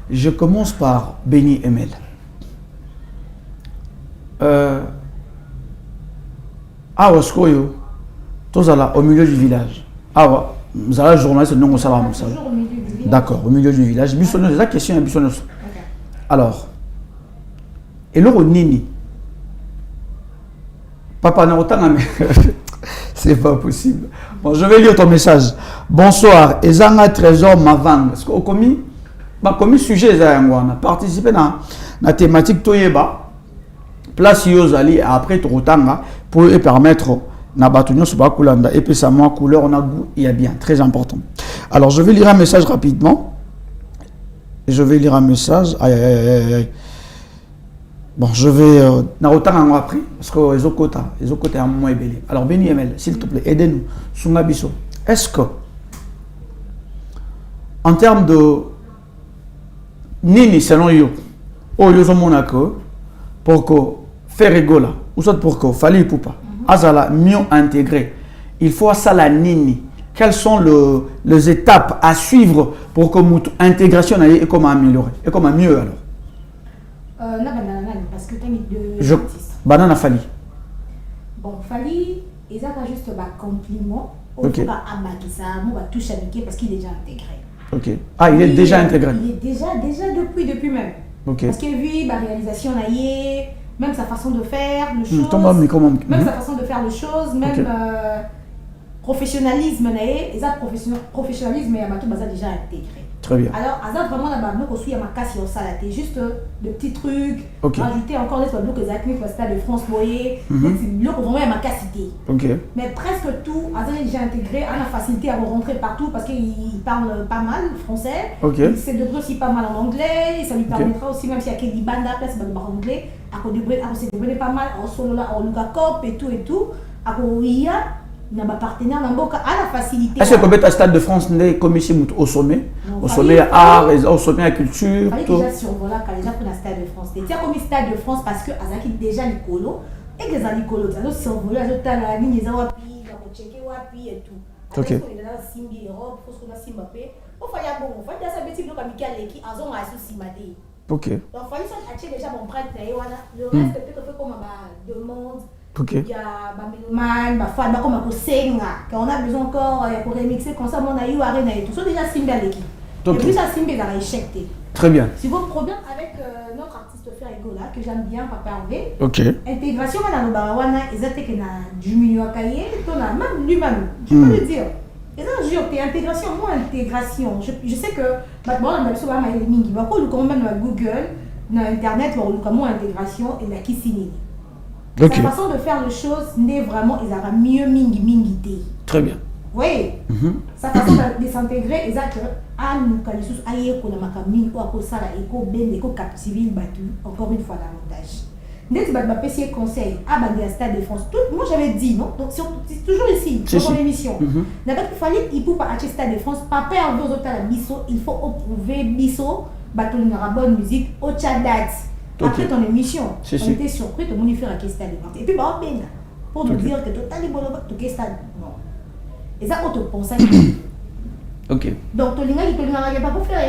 je commence par Béni Emel. Awa Skoyo, tous au milieu du village. Awa, vous allez journaliste, non, on s'en va. D'accord, au milieu du village. C'est la question, alors. Et là, Nini, papa n'a autant c'est pas possible. Bon, je vais lire ton message. Bonsoir. Ezanga Trésor Mavang. Est-ce qu'on a commis sujet Ezanga participé dans la thématique Toyeba. Place Yozali après Torotanga pour permettre Nabatunyo Subakulanda et puis ça moi couleur on a goût il y a bien très important. Alors je vais lire un message rapidement. Je vais lire un message. Aïe aïe aïe aïe. Bon, je vais... Naotang a appris, parce que les autres côtés sont moins belés. Alors, Béni Emel, s'il te plaît, aidez-nous. Sungabiso, est-ce que, en termes de... Nini, selon yo, yo Monaco, pour que faire rigola, ou soit pour que Fali Poupa, Azala mieux intégré, il faut ça la Nini. Quelles sont les étapes à suivre pour que l'intégration aille comment améliorer, et comment mieux alors? Parce que tu as mis deux artistes. Banana Fali. Bon, Fali, ils ont juste un compliment. On va toucher avec parce qu'il est déjà intégré. Ok. Ah, il est déjà intégré. Il est déjà depuis même. Ok. Parce que vu la réalisation, même sa façon de faire les choses, même sa façon de faire les choses, même professionnalisme, professionnalisme, il est déjà intégré. Très bien. Alors, Azad vraiment la barbe qu'on suit à ma casse sur ça, juste de petits trucs, rajouter encore des blocs que Zachary Stade de France Boyer, des blocs vraiment à ma cassité. Mais presque tout, Azad est déjà intégré, a la facilité à rentrer partout parce qu'il parle pas mal français. Il sait de aussi pas mal en anglais, et ça lui permettra aussi, même s'il y a quelques bandes à place en anglais, à se débrouiller pas mal en solo là, en Lugacop et tout, à Korea. N'a pas partenaire à la facilité. Est-ce que le Stade de France n'est commis au sommet? au sommet art, au sommet culture. Il fallait déjà survoler quand les gens prennent le Stade de France. Il y a comme le Stade de France parce que Azaki déjà les colos et que les colos, ils ont survolé, ils ont la ligne, ils ont wapi, ils ont checké wapi et tout. Ok. On est dans Simbi Europe, parce qu'on a Simbapé. On fait un bon, on fait ça petit peu comme Michael Leki, ils ont un Simade. Ok. Donc il fallait acheter déjà mon prêtre le reste peut-être fait comme ma demande. Ok. Il y a ma mélomane, ma fan, comme un senga, quand on a besoin encore pour remixer comme ça, mon aïe ou arène et tout ça déjà Simba Leki. Et puis ça Simba dans l'échec. Très bien. Si votre problème avec notre artiste Ferrigo là, que j'aime bien, Papa Hervé, ok. Intégration dans le barawana, ils étaient que na Jumino Akaye, même lui-même, je peux le dire. Et là, je intégration, moi intégration. Je sais que maintenant, on a besoin de mingi. Bah quoi, quand même dans Google, dans Internet, on comment intégration et la kissini. Sa façon de faire les choses n'est vraiment, ils ont mieux mingi. Très bien. Oui. Sa façon de s'intégrer, exact. Ah, nous, quand les choses aillent, qu'on a macamine, ou à cause ça, éco ben, éco cap civil battu, encore une fois l'avantage. Dès que tu vas passer conseil à Bandia Stade de France, moi j'avais dit, non? Donc c'est toujours ici, dans mon émission. D'abord, il fallait, il faut pas acheter Stade de France, pas perdre aux autres à la bisso, il faut approuver bisso, bateau de la bonne musique, au Tchadat. Après ton émission, on était surpris, tout le monde y fait à Stade de France. Et puis, bah, on pour nous dire que tout le monde est Stade. Non. Et ça, on te pense. Ok. Donc, il n'y a pas pour faire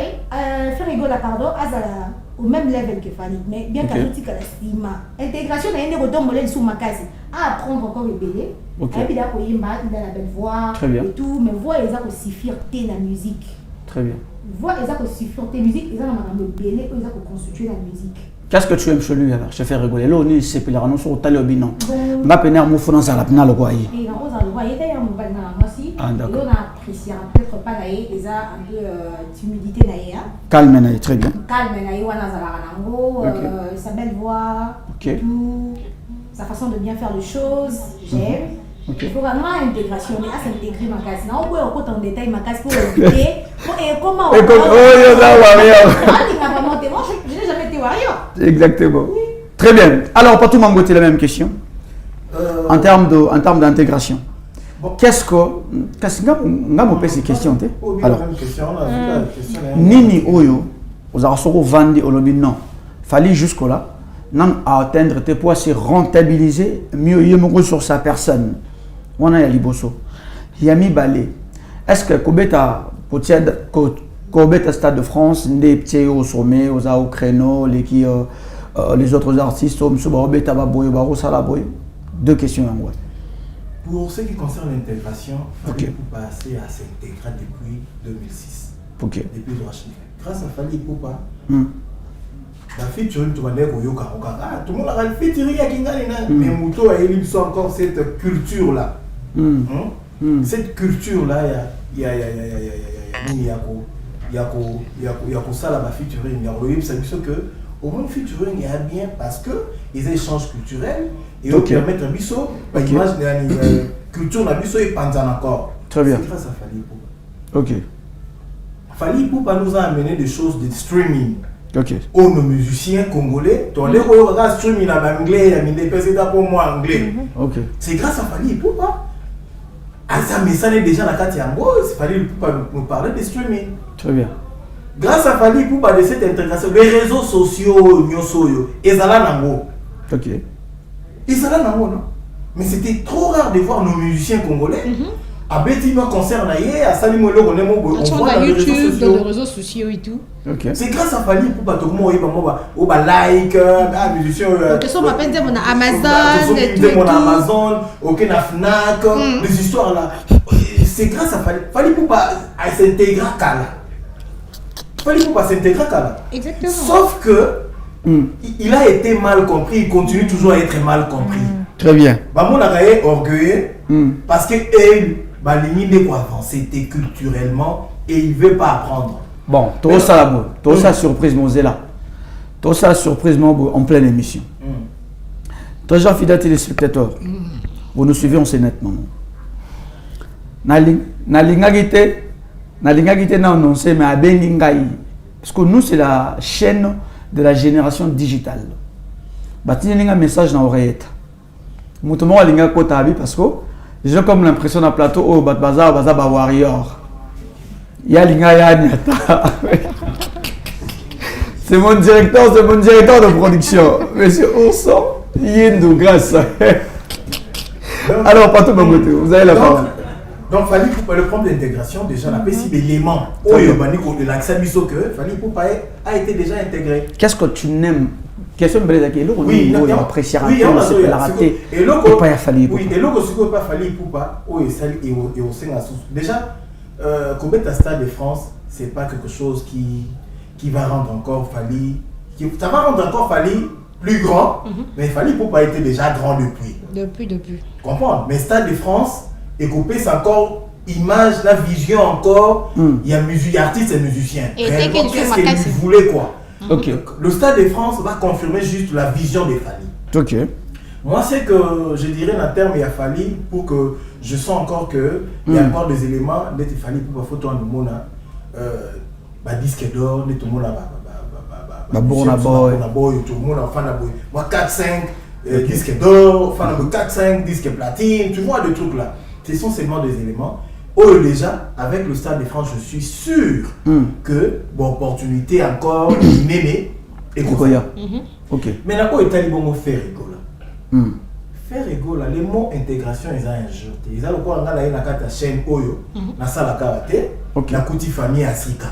rigoler, pardon, au même level que Fanny. Mais bien qu'à l'outil, intégration, il y a des modèles sous ma case. À apprendre encore les bébés. Et puis, il y a la belle voix. Très bien. Et tout. Mais voix, ils ont aussi fierté la musique. Très bien. Voix, ils ont aussi fierté la musique. Ils ont le bébé, ils ont constitué la musique. Qu'est-ce que tu aimes chez lui alors? Je fais rigoler. Là, on est c'est la renonce au taliobinon. Ma peine à mon fond dans la pena le guaï. Et dans le guaï, d'ailleurs, on va dans aussi. Ah, d'accord. On a apprécié peut-être pas d'ailleurs, ils ont un peu timidité d'ailleurs. Calme, très bien. Calme, d'ailleurs, on a sa belle voix, tout, sa façon de bien faire les choses, j'aime. Il faut vraiment intégration, mais à s'intégrer ma case. Non, on peut en détail ma case pour éviter. Comment on peut. Moi, je n'ai jamais été warrior. Exactement. Oui. Très bien. Alors, Patou Mangoté, la même question. En termes d'intégration. Bon. Qu'est-ce que. On peut ces questions. Alors, Nini Oyo, aux Arasoro Vandi Olobi, non. Fallait jusque-là, non atteindre tes poids, c'est rentabiliser mieux sur sa personne. On a Liboso. Yami Balé. Est-ce que Kobeta Stade de France, des petits au sommet, aux créneaux, les autres artistes, deux questions. Pour ce qui concerne l'intégration, il faut passer à s'intégrer depuis 2006. Depuis grâce à Fali Poupa, la featuring, tout le monde a le featuring, mais Mouto a élu encore cette culture-là. Cette culture-là, il y a ça là, ma featuring. Il y a que au moins featuring est bien parce que les échanges culturels et on permettent un biseau, l'image de la culture d'un biseau et pendant encore. Très bien. C'est grâce à Fali Poupa. Ok. Fali Poupa nous a amené des choses de streaming. Ok. Oh, nos musiciens congolais, ton les streaming en anglais, il y a pour moi anglais. Ok. C'est grâce à Fali Poupa. Ah, ça, mais ça n'est déjà la carte Yango, il fallait nous parler de streaming. Très bien. Grâce à Fali Poupa de cette intégration, les réseaux sociaux, ils allaient nango. Ok. Ils allaient nango, non? Mais c'était trop rare de voir nos musiciens congolais. À Betty, un concert, à Salimolo, on voit dans YouTube, dans les réseaux sociaux et tout. Okay. C'est grâce à Fali Poupa, tout le monde like, musicien. Que ça m'appelle Amazon, Amazon, aucun Fnac, les histoires là. C'est grâce à Fali Poupa, à s'intégrer à Kala. Fali Poupa s'intégrer à Kala. Exactement. Sauf que il a été mal compris, il continue toujours à être mal compris. Très bien. Maman a été orgueilleux parce que ligne de quoi avancer culturellement et il ne veut pas apprendre. Bon, tout ça, surprise, Mosela. Tout ça, surprise, en pleine émission. Très gens fidèles téléspectateurs, vous nous suivez, on sait nettement. Nalingagite, non, c'est mais à Beningaï. Parce que nous, c'est la chaîne de la génération digitale. Bâtir un message dans l'oreillette. Moutement à l'inga kotabi parce que j'ai comme l'impression d'un plateau au Batbaza, Baza Warrior. C'est mon directeur de production. Monsieur Ourson, Yendou, grâce. Alors, Patou Bamoté, vous avez la parole. Donc, il fallait pour le problème d'intégration, déjà, la PCB, l'élément, de l'accès miso que Fali Poupa a été déjà intégré. Qu'est-ce que tu n'aimes? Question de Brésil, oui, il apprécie oui, on a raté. Et l'autre, pas Fali Poupa. Oui, et l'autre, ce pas Fali Poupa, et au Sénat. Déjà, combattre à Stade de France, c'est pas quelque chose qui va rendre encore Fali. Ça va rendre encore Fali plus grand, mais Fali Poupa était déjà grand depuis. Depuis. Comprendre? Mais Stade de France, et coupé, c'est encore image, la vision encore. Il y a artistes et musiciens. Et qu'est-ce qu'ils voulaient quoi? Ok. Le Stade de France va confirmer juste la vision des Fali. Ok. Moi, c'est que je dirais en termes, il y a Fali pour que je sens encore qu'il y a encore des éléments d'être Fali pour la photo en monde. Disque d'or, tout le monde tout le monde fan moi 4-5 disques d'or, fan de 4-5 disques platine, tu vois des trucs là. Ce sont seulement des éléments. Déjà, avec le Stade de France, je suis sûr que opportunité encore mémé et ok. Maintenant, où est-il bon faire rigoler? Faire rigoler, les mots intégration, ils ont un jeu. Ils ont le quoi, on a la chaîne Oyo, la salle à karaté, la couti famille à Sika.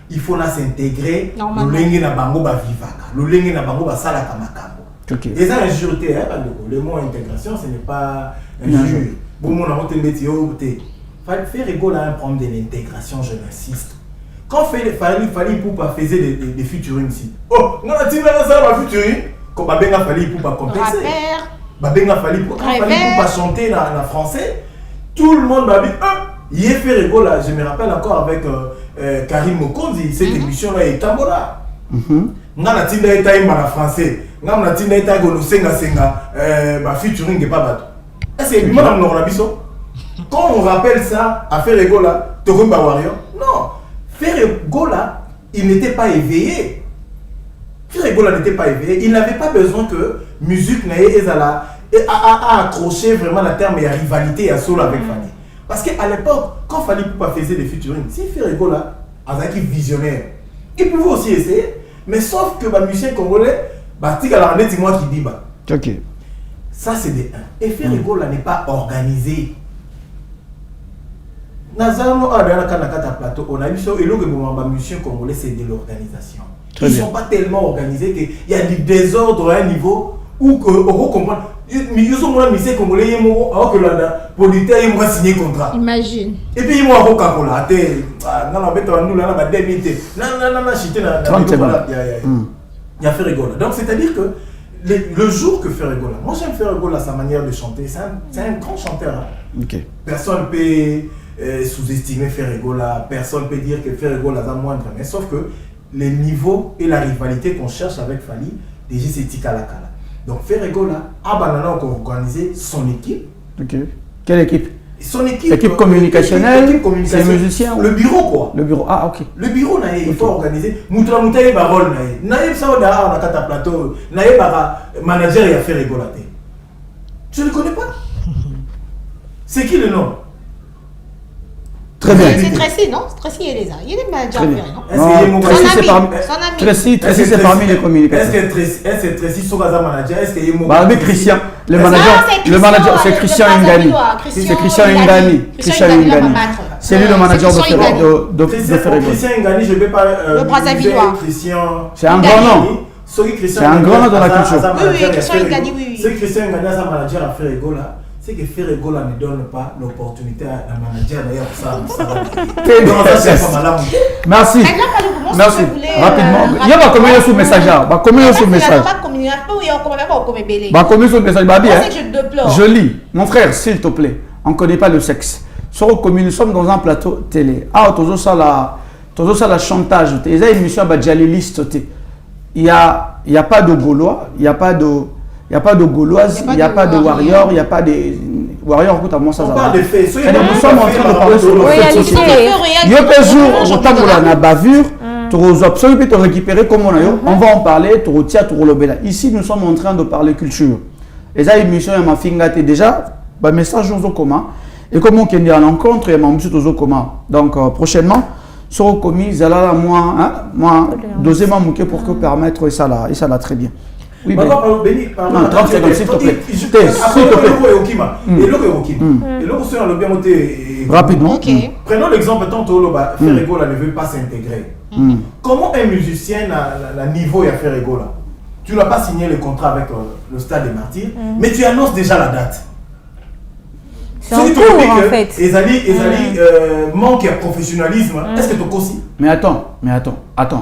Il faut s'intégrer, le lengue na bango ba vivaka, le lengue na bango ba sala kamakambo. Ils ont un jeu. Le mot intégration, ce n'est pas un jeu. Bon, mon amour, tu faire rigoler un problème de l'intégration, je l'insiste. Quand Fali Poupa faisait des featuring ici, on a dit ça va featuring, comme Fali Poupa compenser. Fali Poupa chanter dans français, tout le monde m'a dit, il est fait rigoler. Je me rappelle encore avec Karim Mokonzi, cette émission-là est tambola. On a dit que c'est en français, on a dit que c'est featuring de Babato. Est-ce que c'est quand on rappelle ça à Ferregola, Torumba Warrior, non, Ferregola, il n'était pas éveillé. Ferregola n'était pas éveillé. Il n'avait pas besoin que musique a accroché vraiment la terme et la rivalité à solo avec Fali. Parce qu'à l'époque, quand Fali Poupa faisait des featuring, si Ferregola avait un visionnaire, il pouvait aussi essayer, mais sauf que les musiciens congolais, c'est moi qui dis. Ok. Ça, c'est des 1. Et Ferregola n'est pas organisé. Nazano a plateau, on a vu ça, et le musicien congolais, c'est de l'organisation. Ils ne sont pas tellement organisés qu'il y a du désordre à un niveau où on comprend. Ils sont musiciens congolais, alors que la politique, ils ont signé contrat. Imagine. Et puis ils ont un Coca-Cola. Il y a Ferregola. Donc c'est-à-dire que le jour que Ferregola, moi j'aime Ferregola, sa manière de chanter, c'est un grand chanteur. Hein. Okay. Personne ne peut sous-estimer Ferregola, personne ne peut dire que Ferregola est moindre, mais sauf que les niveaux et la rivalité qu'on cherche avec Fali, déjà c'est Tikalakala. Donc Ferregola a organisé son équipe. Ok. Quelle équipe? Son équipe. Équipe communicationnelle, c'est musiciens. Le bureau quoi. Le bureau, ah ok. Le bureau il faut organiser. Moutra Moutaye Barol naïe ça on a kata plateau, naïe bara manager et affaire Ferregola. Tu ne le connais pas? C'est qui le nom? Très bien. C'est Tracy, non? Tracy et les a. Il y a des managers, non? Tracy, c'est parmi les communicateurs. Est-ce que Tracy Sogaza manager? Est-ce qu'il y a avec Christian, le manager, c'est Christian Ngani. C'est Christian Ngani. C'est lui le manager de Ferregola. Christian Ngani, je ne vais pas. Le Brazzavillois. C'est un grand nom. C'est un grand nom de la culture. Oui, Christian Ngani, oui. C'est Christian Ngani, sa manager à Ferregola. C'est que Ferregola ne donne pas l'opportunité à un manager d'ailleurs pour ça. Merci. Merci. Rapidement. Il y a combien de messages là? Combien de messages? Je lis. Mon frère, s'il te plaît, on ne connaît pas le sexe. Nous sommes dans un plateau télé. Ah, toujours ça la chantage. Il y a une émission à Badjaliliste. Il n'y a pas de Gaulois, il n'y a pas de Gauloise, il n'y a pas de Warrior, il n'y a pas de Warrior. Écoute, moi ça va. Nous sommes en train de parler sur le fait de société. Il y a des jours, autant qu'on a bavure, tu peux récupérer comme on va en parler, tu retiens, tu relèves. Ici, nous sommes en train de parler culture. Et ça, l'émission, il m'a fait déjà, message aux communs. Et comme on dit à l'encontre, il y a un monsieur aux communs. Donc, prochainement, sur commis, là, moi, deuxièmement, pour que permettre, et ça là, très bien. Oui, mais... Non, 30 secondes, s'il te plaît. Rapidement. Prenons l'exemple, tant que Ferregola ne veut pas s'intégrer. Comment un musicien à niveau à Ferregola? Tu n'as pas signé le contrat avec le Stade des Martyrs, mais tu annonces déjà la date. C'est en cours, en fait. Manque de professionnalisme. Est-ce que tu as aussi? Mais attends,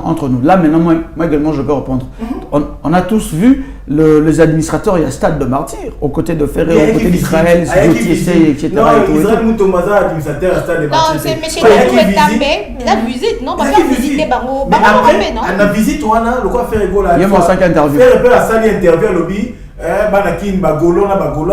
entre nous. Là, maintenant, moi également, je peux répondre. On a tous vu les administrateurs, il y a Stade de Martyrs, aux côtés de Ferré, aux côtés d'Israël, etc. Non, Israël Moutomaza, administrateur, Stade de Martyrs. Non, c'est M. Toué la visite, non? Parce qu'on visite Bango. Mais après, on a visite, on a le quoi Ferré Gola. Il y a mon 5 interviews. Ferré la salle interview à lobby. Banakin, Bagolo,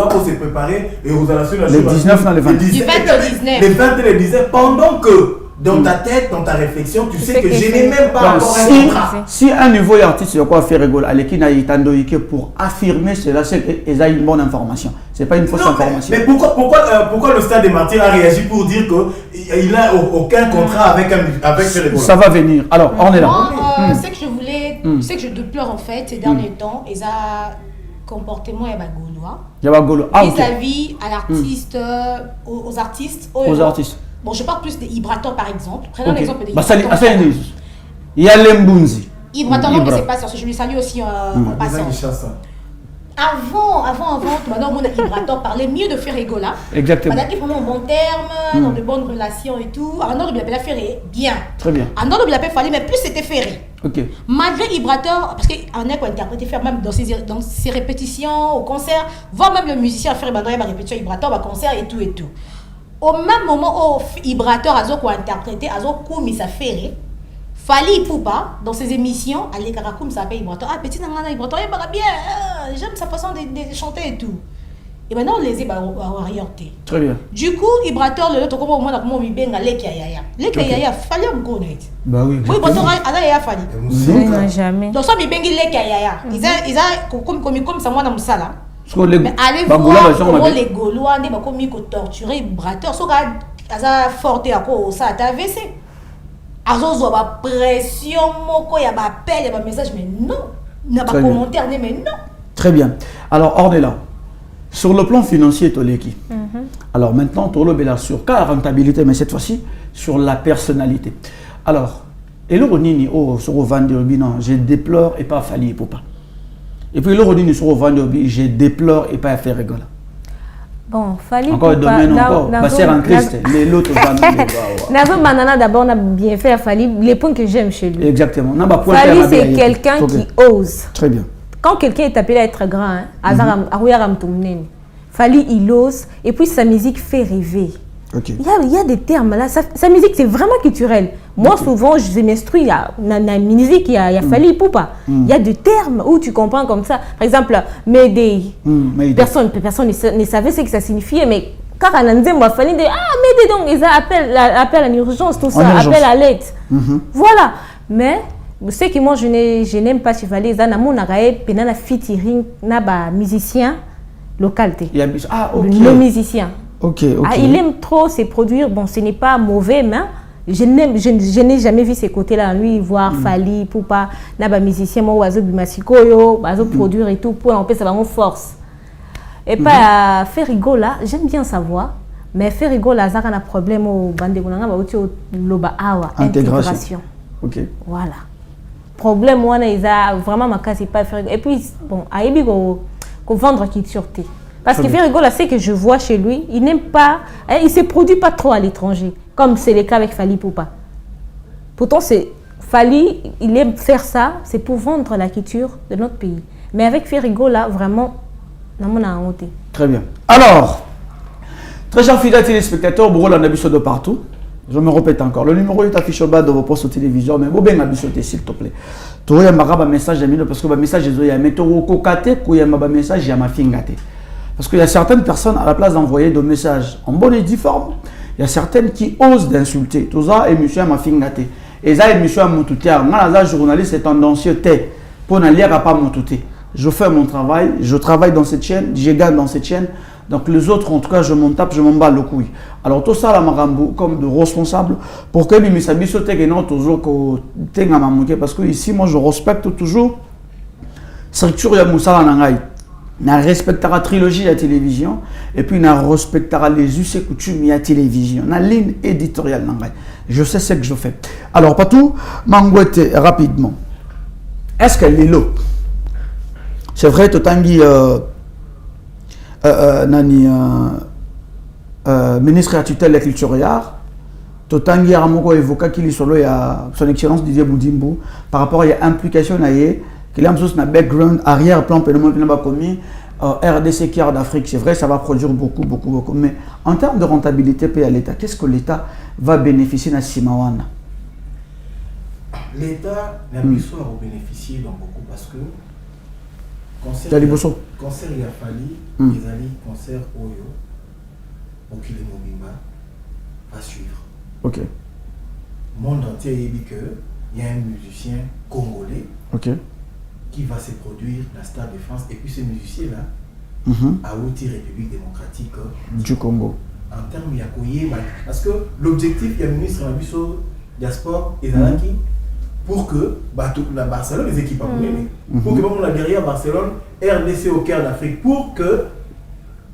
pour se préparer et aux relations. Le 19, non, le 20. Du 20 au 19. Le 20 et le 19, pendant que dans ta tête, dans ta réflexion, tu sais que je n'ai même pas encore un contrat. Si un niveau artiste, il y a quoi faire rigoler, Alekina Itandoïke pour affirmer cela, c'est qu'ils ont une bonne information. Ce n'est pas une fausse information. Mais pourquoi le Stade des Martyrs a réagi pour dire qu'il n'a aucun contrat avec Ferregola? Ça va venir. Alors, on est là. Moi, ce que je déplore en fait ces derniers temps, et ça. Comportement et gaulois vis-à-vis à l'artiste, aux artistes. Bon, je parle plus des Ibrator par exemple. Prenons l'exemple des Ibrator. Il y a l'Embunzi. Ibrator, non, mais c'est pas ça. Je lui salue aussi en passant. Avant, maintenant, mon Ibrator parlait mieux de Ferregola. Exactement. Madame qui est vraiment en bon terme, dans de bonnes relations et tout. Alors, on l'appelle Ferré, bien. Très bien. Alors, on l'appelle Fallait, mais plus c'était Ferré. Ok. Malgré Ibrator, parce qu'on a interprété faire même dans ses répétitions, au concert, voire même le musicien faire une répétition Ibrator, un concert et tout et tout. Au même moment où Ibrator a interprété, a mis sa Ferré, Fali Poupa, dans ses émissions, à l'Ekarakoum s'appelle Ibrator. Ah, petit Nangana Ibrator, il va bien, j'aime sa façon de chanter et tout. Et maintenant, on les a orientés. Très bien. Du coup, Ibrator, le autre, comment on m'a bien les Kayaya. Les Kayaya, fallait me connaître. Bah oui. Oui, Ibrator, il a fallu. Non, jamais. Donc, ça, il y a les Kayaya. Ils ont comme ça, moi, dans le salle. Mais allez voir comment les Gaulois ont torturé Ibrator. Sauf qu'ils ont forté à quoi ça, t'as AVC. Ils ont pression, il y a un appel, il y a un message, mais non. Il n'y a pas de commentaire, mais non. Très bien. Alors, on est là. Sur le plan financier, Toleki. Alors maintenant, Tolo Bela sur la rentabilité, mais cette fois-ci, sur la personnalité. Alors, et le Ronini, sur le Vanderbi, non, je déplore et pas Fali pour pas. Et puis le Ronini sur le Vanderbi, je déplore et pas faire rigoler. Bon, Fali encore le domaine encore, c'est en Christ, mais l'autre va Nazo Banana, d'abord, on a bien fait à Fali, les points que j'aime chez lui. Exactement. Fali, c'est quelqu'un qui ose. Très bien. Quand quelqu'un est appelé à être grand, Fali, il ose, et puis sa musique fait rêver. Okay. Il y a des termes là, sa musique c'est vraiment culturel. Moi souvent je m'instruis, dans la musique il y a Fali Poupa. Il y a des termes où tu comprends comme ça. Par exemple, Mayday. Personne ne savait ce que ça signifiait, mais quand on a dit, moi Fali dit, Mayday donc ils appellent à l'urgence, tout ça, appel à l'aide. Voilà. Mais ce que moi je n'aime pas chez Fali, c'est qu'il y a un featuring na musicien local. Le musicien. Il aime trop se produire. Bon, ce n'est pas mauvais, mais je n'ai jamais vu ces côtés-là. Lui, voir Fali, Poupa, Naba musicien, moi, Oiseau Bimasiko, Oiseau produire et tout, pour en faire ça, force. Et pas faire rigoler, j'aime bien sa voix, mais faire rigoler, ça a un problème au Bandegona, intégration. Ok. Voilà. Problème, moi, il a vraiment ma casse, pas faire rigoler. Et puis, bon, il faut vendre qui sûreté. Parce que Ferregola, c'est que je vois chez lui, il n'aime pas, il ne se produit pas trop à l'étranger, comme c'est le cas avec Fali Poupa. Pourtant, Fali, il aime faire ça, c'est pour vendre la culture de notre pays. Mais avec Ferregola, vraiment, on a honte. Très bien. Alors, très chers fidèles téléspectateurs, on a habitué de partout. Je me répète encore, le numéro est affiché au bas de vos postes de télévision, mais vous bien habitué, s'il te plaît. Tu as un message, parce que le message est là, mais tu as un message, il y a ma fingate. Parce qu'il y a certaines personnes, à la place d'envoyer des messages en bonne et due forme, il y a certaines qui osent d'insulter. Tout ça, émission m'a fingaté. Et ça, émission m'a moutouté. Moi, là, journaliste, c'est tendancieux. Pour ne lire à pas moutouté. Je fais mon travail, je travaille dans cette chaîne, je gagne dans cette chaîne. Donc les autres, en tout cas, je m'en tape, je m'en bats le couille. Alors tout ça, la marambo, comme de responsable, pour que Bimisabi soit toujours parce que ici, moi, je respecte toujours structure ya Moussala Nangai. Je respecte la trilogie à la télévision et puis je respecte les us et coutumes à la télévision. La ligne éditoriale Nangai. Je sais ce que je fais. Alors, pas tout, Mangouette, rapidement. Est-ce qu'elle est là? C'est vrai, Totangi, ministre de la tutelle de la culture et art, Totangi Aramoko évoqua qu'il est sur le, son excellence Didier Boudimbo, par rapport à l'implication qu'il a un background arrière-plan, commis, RDC qui d'Afrique. C'est vrai, ça va produire beaucoup. Mais en termes de rentabilité payée à l'État, qu'est-ce que l'État va bénéficier de Simawana? L'État n'a pas bénéficié dans beaucoup parce que concert il a fallu les alliés concert Oyo Okile Mobimba va suivre. Ok. Le monde entier a dit qu'il y a un musicien congolais qui va se produire dans le Stade de France et puis ce musicien-là a outil République démocratique du Congo. En termes de parce que l'objectif du ministre de la diaspora est Zalaki pour que la Barcelone, les équipes pour que la derrière Barcelone, RDC au cœur d'Afrique, pour que le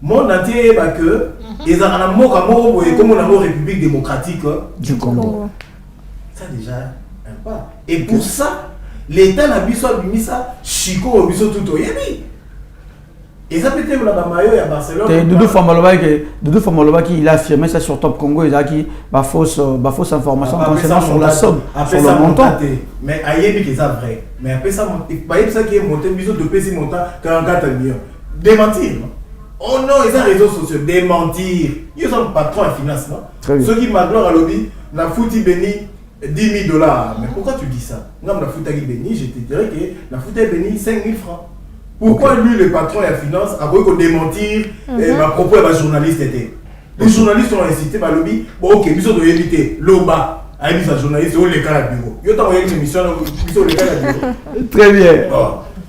monde entier que les Aranamoka et comme la République démocratique du Congo. Ça déjà un pas. Et pour ça, l'État n'a pas mis ça, Chico au biso tout au Yébi. Et ça peut être la Bamayo à Barcelone. Doudou Famoloba qui il a affirmé ça sur Top Congo, il a dit fausse information concernant sur la somme, sur le montant. Mais aïe que ça vrai. Mais après ça, ça qui est monté, biso de PC montant 44 millions. Démentir. Oh non, ils ont réseaux sociaux, démentir. Ils sont patrons en finance, non? Ceux qui m'adorent à lobby, n'a foutu béni $10 000. Mais pourquoi tu dis ça? Non, la foutu béni, je te dirais que la foutu béni 5 000 francs. Pourquoi lui, le patron de la finance, a voulu démentir ma propos à ma journaliste était? Les journalistes ont incité ma lobby, bon ok, nous sommes éviter l'OBA, à une journaliste, au les cas bureau. Yo t'as envoyé une émission, nous sommes les cas bureau. Très bien.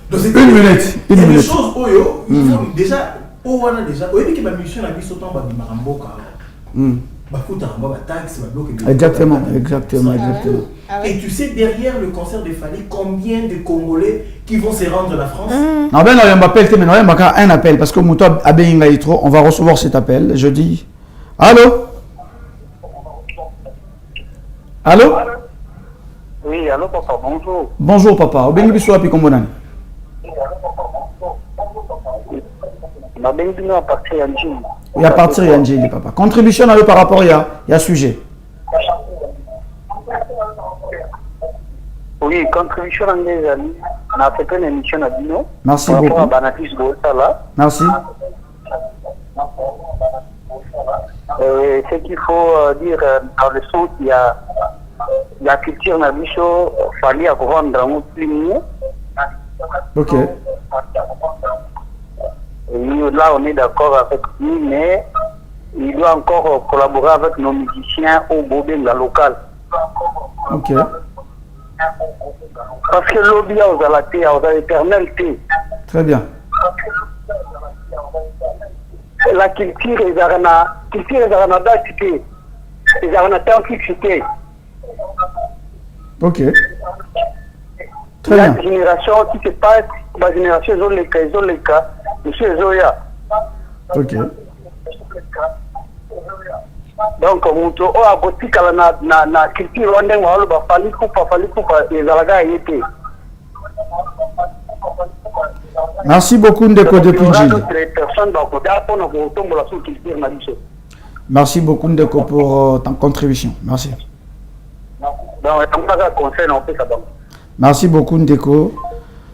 Donc c'est une minute. Il y a des choses, Oyo, il faut déjà, Owana déjà, Oyo qui ma mission la mission autant de Maramboka. Exactement. Et tu sais derrière le concert de Fali combien de Congolais qui vont se rendre à la France? Non, ben on m'appelle, mais on va un appel parce que Mouto Abéinga est trop. On va recevoir cet appel. Je dis allô? Allô? Oui, allô papa, bonjour. Bonjour papa. Obengi biso api kombonani? Ma bengi à partir d'Angeli. Il y a partir d'Angeli papa. Contribution par rapport il y a sujet. Oui, contribution en des amis. On a fait une émission à Dino. Merci beaucoup. Merci. Ce qu'il faut dire dans le sens qu'il y a la culture n'a bicho fallait avoir un plus mieux. Ok. Et là, on est d'accord avec lui, mais il doit encore collaborer avec nos musiciens au Bobenga local. Ok. Parce que l'objet aux alatés, aux éternels. Très bien. La culture est à d'activité. Les arana fixité. Ok. Très bien. La génération qui se passe, la génération Zoleka, monsieur Zoya. Ok. Donc, Mouto, à Botique, na culture, on a fallu les alagas été. Merci beaucoup, Ndeko depuis Gilles. Merci beaucoup, Ndeko, pour ta contribution. Merci. Merci beaucoup, Ndeko.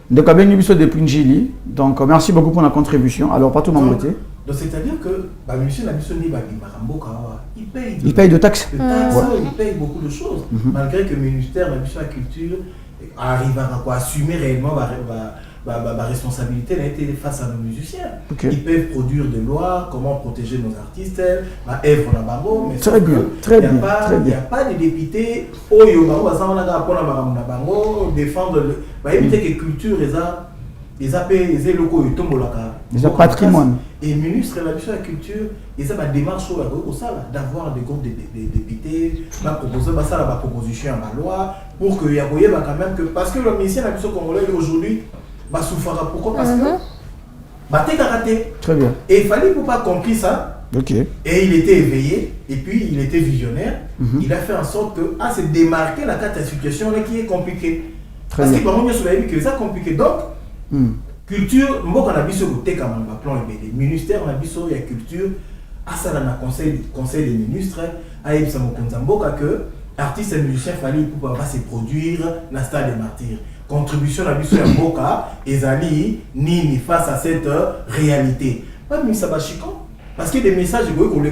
Ndeko a bien depuis Gilles. Donc, merci beaucoup pour la contribution. Alors, pas tout le monde. Donc, c'est-à-dire que monsieur la mission il paye de taxes. Il paye beaucoup de choses. Malgré que le ministère de la Culture arrive à assumer réellement ma responsabilité face à nos musiciens. Ils peuvent produire des lois, comment protéger nos artistes, ma œuvre la bango, mais très bien, très bien. Il n'y a pas de députés défendre éviter que culture et ça les APS, locaux, ils tombent le patrimoine. Et ministre de la culture, ils ont des démarches d'avoir des groupes de députés, va proposer la proposition à la loi pour que y ait quand même que. Parce que le ministère de la culture congolais aujourd'hui va souffrir. Pourquoi? Parce que karaté. Très bien. Et il fallait pas compris ça. Ok. Et il était éveillé, et puis il était visionnaire. Il a fait en sorte que se démarquer la carte de situation là qui est compliquée. Parce que par exemple, que ça compliqué. Donc, culture, moi quand on a vu ce côté comme on plan les ministères, on a vu sur la culture, ça dans le conseil des ministres, à Epsamo Konzamboka que artistes et musiciens fallait pour pas se produire dans le stade des martyrs. Contribution à la mission de Mboka et Zali ni face à cette réalité. Pas mis ça parce que des messages qu'on le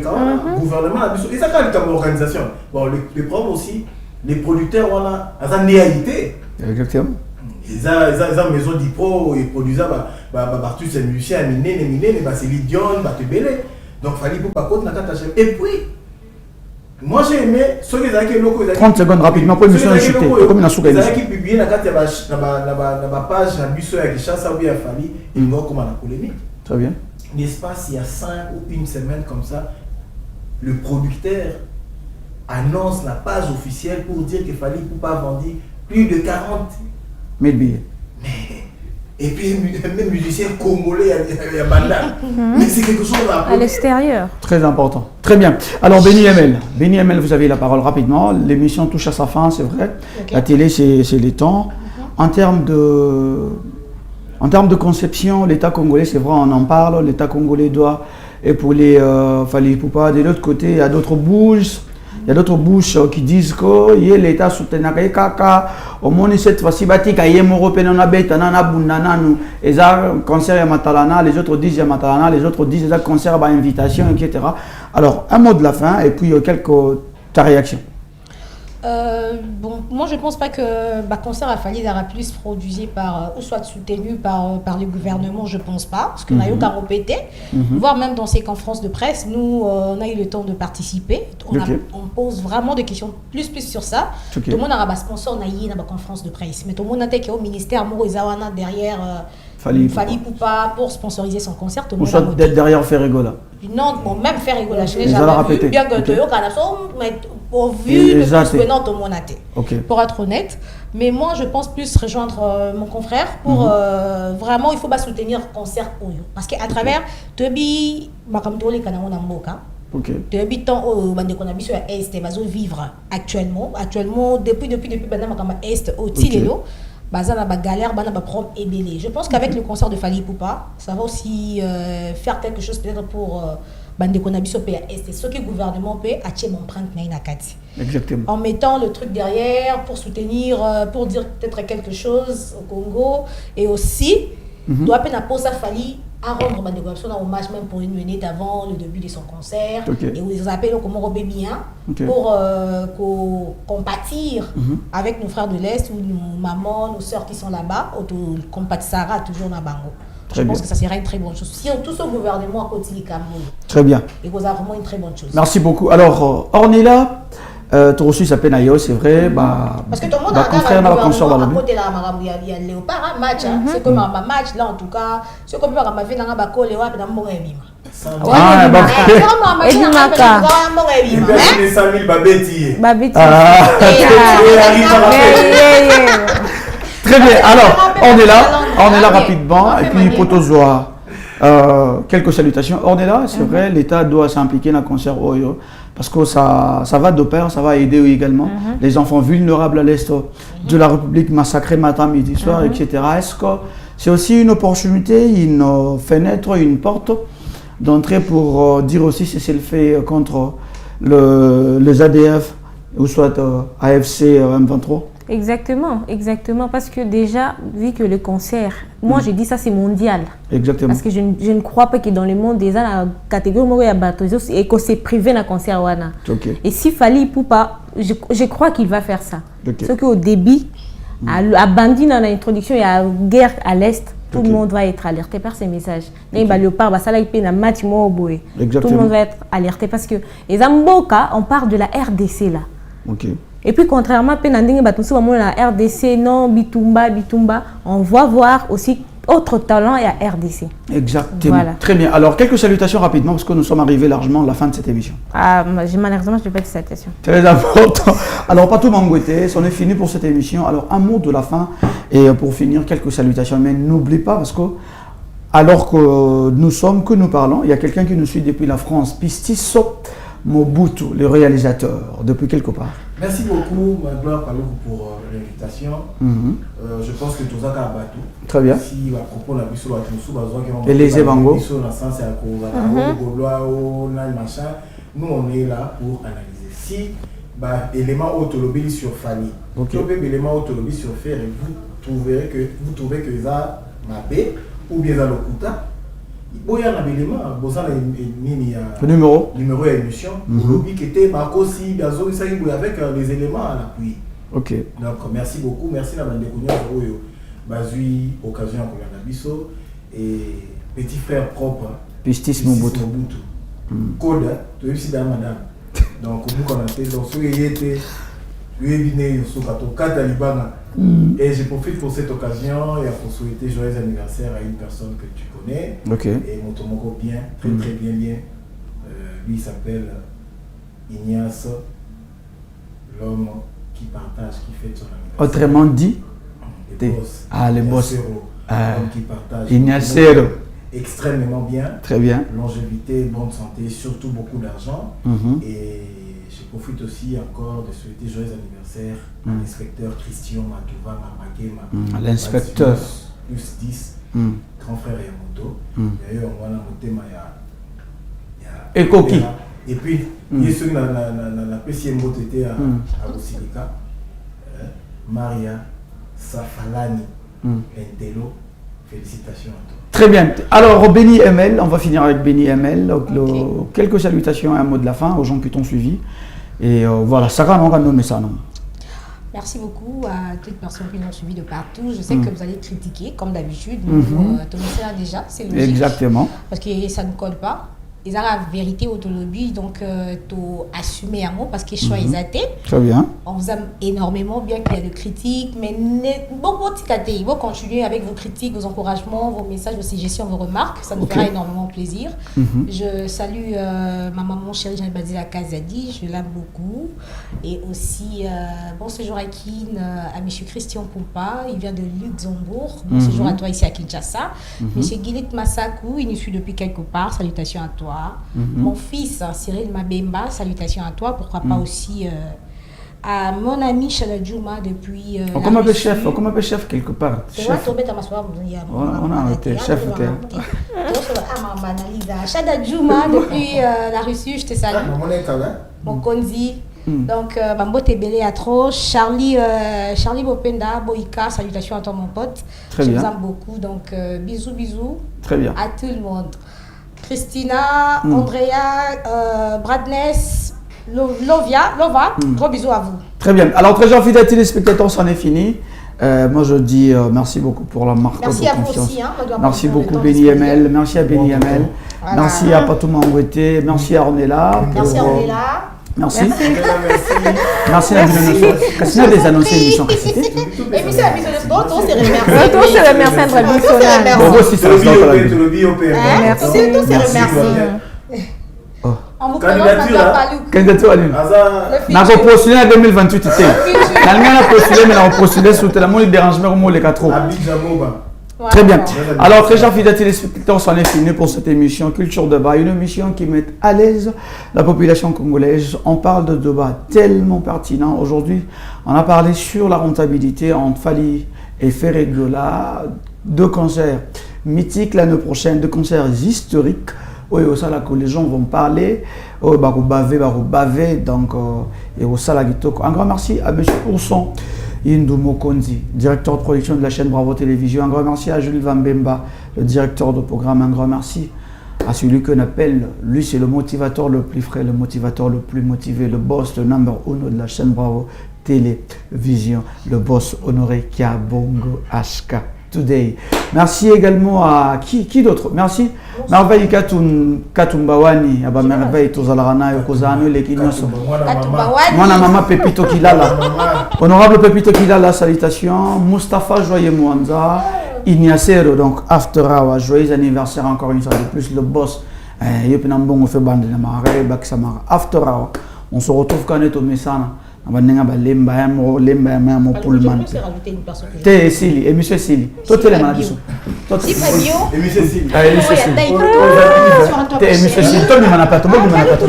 gouvernement a et ça quand comme organisation. Bon le problème aussi les producteurs voilà à sa réalité. Exactement. Ils ont maison d'Ipro et produisent partout ces musiciens minés c'est l'idion te belé. Donc fallait pas contre la carte. Et puis moi j'ai aimé ceux qui ont locaux 30 secondes rapidement pour émission chuter comme une souka qui publié la carte la page na biso ya Kinshasa ou bien Fali et nous comme la polémique. Très bien. N'est-ce pas s'il y a 5 ou une semaine comme ça le producteur annonce la page officielle pour dire qu'il fallait pas vendre plus de 40 000 billets. Et puis même musicien congolais il y a Banda. Mais c'est quelque chose à l'extérieur. Très important. Très bien. Alors Béni ML, vous avez la parole rapidement. L'émission touche à sa fin, c'est vrai. Okay. La télé, c'est les temps. En termes de conception, l'État congolais, c'est vrai, on en parle. L'État congolais doit épauler Fally Ipupa. De l'autre côté, il y a d'autres bouches. Il y a d'autres bouches qui disent que l'État soutient Kaka. Au moins, cette fois-ci, il y a un Européen qui a été et un concert à Matalana, les autres disent à Matalana, les autres disent un concert à invitation, etc. Alors, un mot de la fin et puis ta réaction. Bon, moi je pense pas que concert à Fally aura plus produit par ou soit soutenu par le gouvernement, je pense pas, parce qu'on a eu qu'à répéter, voire même dans ces conférences de presse, nous on a eu le temps de participer, on pose vraiment des questions plus sur ça. Tout le monde a un sponsor na une conférence de presse, mais tout le monde a été au ministère Morozawana derrière Fally Ipupa pour sponsoriser son concert. Ou soit d'être derrière Ferregola. Non, bon, même Ferregola, je l'ai jamais vu, bien que mais au vu de tout ce que tout le monde a été, pour être honnête. Mais moi, je pense plus rejoindre mon confrère pour vraiment, il faut pas soutenir le concert pour eux. Parce qu'à travers, Tobi, comme tous les canaux Namboka, depuis le temps où on a vu sur l'Est, ils vont vivre actuellement, depuis Est au Tilelo. Galère, problème ébélé. Je pense qu'avec le concert de Fally Ipupa, ça va aussi faire quelque chose peut-être pour et ce que le gouvernement peut acheter mon empreinte. Exactement. En mettant le truc derrière pour soutenir, pour dire peut-être quelque chose au Congo et aussi doit peine à poser Fally à rendre un hommage même pour une minute avant le début de son concert et où ils appellent comme Robé bien pour compatir avec nos frères de l'Est ou nos mamans, nos sœurs qui sont là-bas, ou compatissara toujours dans Bango. Je pense que ça serait une très bonne chose. Si tout ce gouvernement a continué Cameroun. Très bien. Et vous avez vraiment une très bonne chose. Merci beaucoup. Alors, Ornella, tu reçu sa peine ailleurs, c'est vrai. Parce que tout le monde a un gouvernement à côté de la Marabout. Il y a Léopard, un match. C'est comme un match, là en tout cas. C'est comme un match, dans un baco, les wap, dans mon révim. Ah, bah, et du maca. Il y a 100 000 babettis. Très bien. Alors, on est là rapidement. Et puis, Potozoa, quelques salutations. On est là, c'est vrai, l'État doit s'impliquer dans le concert Oyo. Parce que ça va de pair, ça va aider également les enfants vulnérables à l'Est de la République, massacrés matin, midi, soir, etc. Est-ce que c'est aussi une opportunité, une fenêtre, une porte d'entrée pour dire aussi si c'est le fait contre les ADF ou soit AFC M23? Exactement, parce que déjà, vu que le concert, moi j'ai dit ça c'est mondial. Exactement. Parce que je ne crois pas que dans le monde, déjà la catégorie où il y a bateau et que c'est privé dans le concert. Et si Fally Ipupa, je crois qu'il va faire ça. Sauf qu'au début, à Bandi dans l'introduction, il y a guerre à l'Est. Tout le monde va être alerté par ces messages. Tout le monde va être alerté parce que les Amboka, on parle de la RDC là. Et puis contrairement à la RDC, non, Bitumba, on va voir aussi autre talent et à RDC. Exactement. Voilà. Très bien. Alors, quelques salutations rapidement, parce que nous sommes arrivés largement à la fin de cette émission. Malheureusement, je n'ai pas de citation. Très important. Alors, Patou Mangouete, c'en est fini pour cette émission. Alors, un mot de la fin, et pour finir, quelques salutations. Mais n'oublie pas, parce que, alors que nous sommes, que nous parlons, il y a quelqu'un qui nous suit depuis la France, Pistiso Mobutu, le réalisateur, depuis quelque part. Merci beaucoup, Magloire Palou, pour l'invitation. Je pense que tout ça a battu. Très bien. Si à propos de la mission, et les évangos. Nous, on est là pour analyser. Si élément autolobie sur Fanny, élément autolobie sur Fer, vous trouvez que ça m'a ou bien ça le coûta. Il y a un élément, le numéro d'émission, lobby qui était aussi avec les éléments à l'appui. Ok. Donc merci beaucoup, merci la bande de Bazui, occasion à Nabiso et petit frère propre. Pistis Mobutu. Code, tu es aussi dans madame. Donc vous connaissez, donc ce qui était, lui est venu sur Katalibana. Et je profite pour cette occasion et pour souhaiter joyeux anniversaire à une personne que tu connais. Ok. Et mon tomoko bien, très bien. Lui s'appelle Ignace, l'homme qui partage, qui fête son anniversaire. Autrement dit, les boss. Les boss. L'homme qui partage. Ignace. Extrêmement bien. Très bien. Longévité, bonne santé, surtout beaucoup d'argent. Et je profite aussi encore de souhaiter joyeux anniversaire à l'inspecteur Christian Matouva Mapagema. L'inspecteur. Plus 10, grand frère Yamoto. D'ailleurs, on va noter et Koki. Et puis, il y a ceux qui ont la PCM était à Rosilika. Maria Safalani Entelo. Félicitations à toi. Très bien. Alors, Béni ML, on va finir avec Béni ML. Quelques salutations et un mot de la fin aux gens qui t'ont suivi. Et voilà, Sarah, on va nommer ça, non? Merci beaucoup à toutes les personnes qui nous ont suivi de partout. Je sais que vous allez critiquer, comme d'habitude. Tout le monde déjà, c'est logique. Exactement. Parce que ça ne colle pas. Ils ont la vérité au lobby, donc tu assumer un mot parce qu'ils choisissent athées. Très bien. On vous aime énormément, bien qu'il y ait de critiques, mais beaucoup de athées. Il faut continuer avec vos critiques, vos encouragements, vos messages, vos suggestions, vos remarques. Ça nous fera énormément plaisir. Je salue ma maman chérie Jeanne Badila Kazadi, je l'aime beaucoup. Et aussi, bon séjour à Kin, à M. Christian Pompa, il vient de Luxembourg. Bon séjour à toi ici à Kinshasa. M. Guilit Massakou, il nous suit depuis quelque part. Salutations à toi. Mon fils Cyril Mabemba, salutations à toi, pourquoi pas aussi à mon ami Chaladjouma depuis on m'appelle chef quelque part. Chef. On a arrêté, chef. Chaladjouma depuis la Russie, je te salue. Mon Konzi. Donc, Bambo Tebele à trop. Charlie Bopenda, Boïka, salutations à toi mon pote. Très je bien. vous aime beaucoup, donc bisous. Très bien. À tout le monde. Christina, Andrea, Bradness, Lova, gros bisous à vous. Très bien. Alors, très chers fidèles téléspectateurs, c'en est fini. Moi, je dis merci beaucoup pour la marque de confiance. Merci à vous aussi. Merci beaucoup, Béni ML. Merci à Béni ML. Voilà. Merci à Patou Mangouete. Merci à Ornella. Merci à Ornella. Merci. Merci à Qu'est-ce qu'il des annoncés émission que c'était? Émission dont on s'est remercié. On se remercie André Boussonal. Bon, aussi, ça Merci. On vous candidature à l'une. On a postulé en 2028. On a postulé, mais on a postulé sous le monde dérangement au mot les 4 ans. Très bien. Alors, très chers fidèles téléspectateurs, c'en est fini pour cette émission Culture Débat, une émission qui met à l'aise la population congolaise. On parle de débats tellement pertinents. Aujourd'hui, on a parlé sur la rentabilité entre Fali et Ferregola, deux concerts mythiques l'année prochaine, deux concerts historiques. Oui, au Sala que les gens vont parler, bavé, donc, et au Sala Gitoko. Un grand merci à M. Ourson Indou Mokonzi, directeur de production de la chaîne Bravo Télévision. Un grand merci à Jules Vambemba, le directeur de programme. Un grand merci à celui qu'on appelle, lui c'est le motivateur le plus frais, le motivateur le plus motivé, le boss, le number 1 de la chaîne Bravo Télévision, le boss Honoré Kiabongo HK Today. Merci également à qui d'autre? Merci. Merveille Katumbawani, aba merveille tozalarana yokozano lekinyoso. Mwana mama Pepito Kilala. Honorable Pepito Kilala, salutations. Mustapha Joyeux Mwanza. Ignacio, donc After Hour, joyeux anniversaire encore une fois de plus, le boss. On fait bande de marée, After Hour. On se retrouve quand on est au Messana. On va lemba Pullman. T'es Sili, et monsieur Sili. Toi, tu es là, Madison. Toi, tu es là. Et monsieur Sili. T'es monsieur Sili. T'es monsieur Sili. Toi, tu m'en as pas. Toi, tu m'en as pas. T'es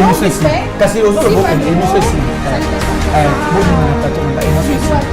monsieur Sili. Cassez au sol, et monsieur Sili. Toi, tu m'en as pas.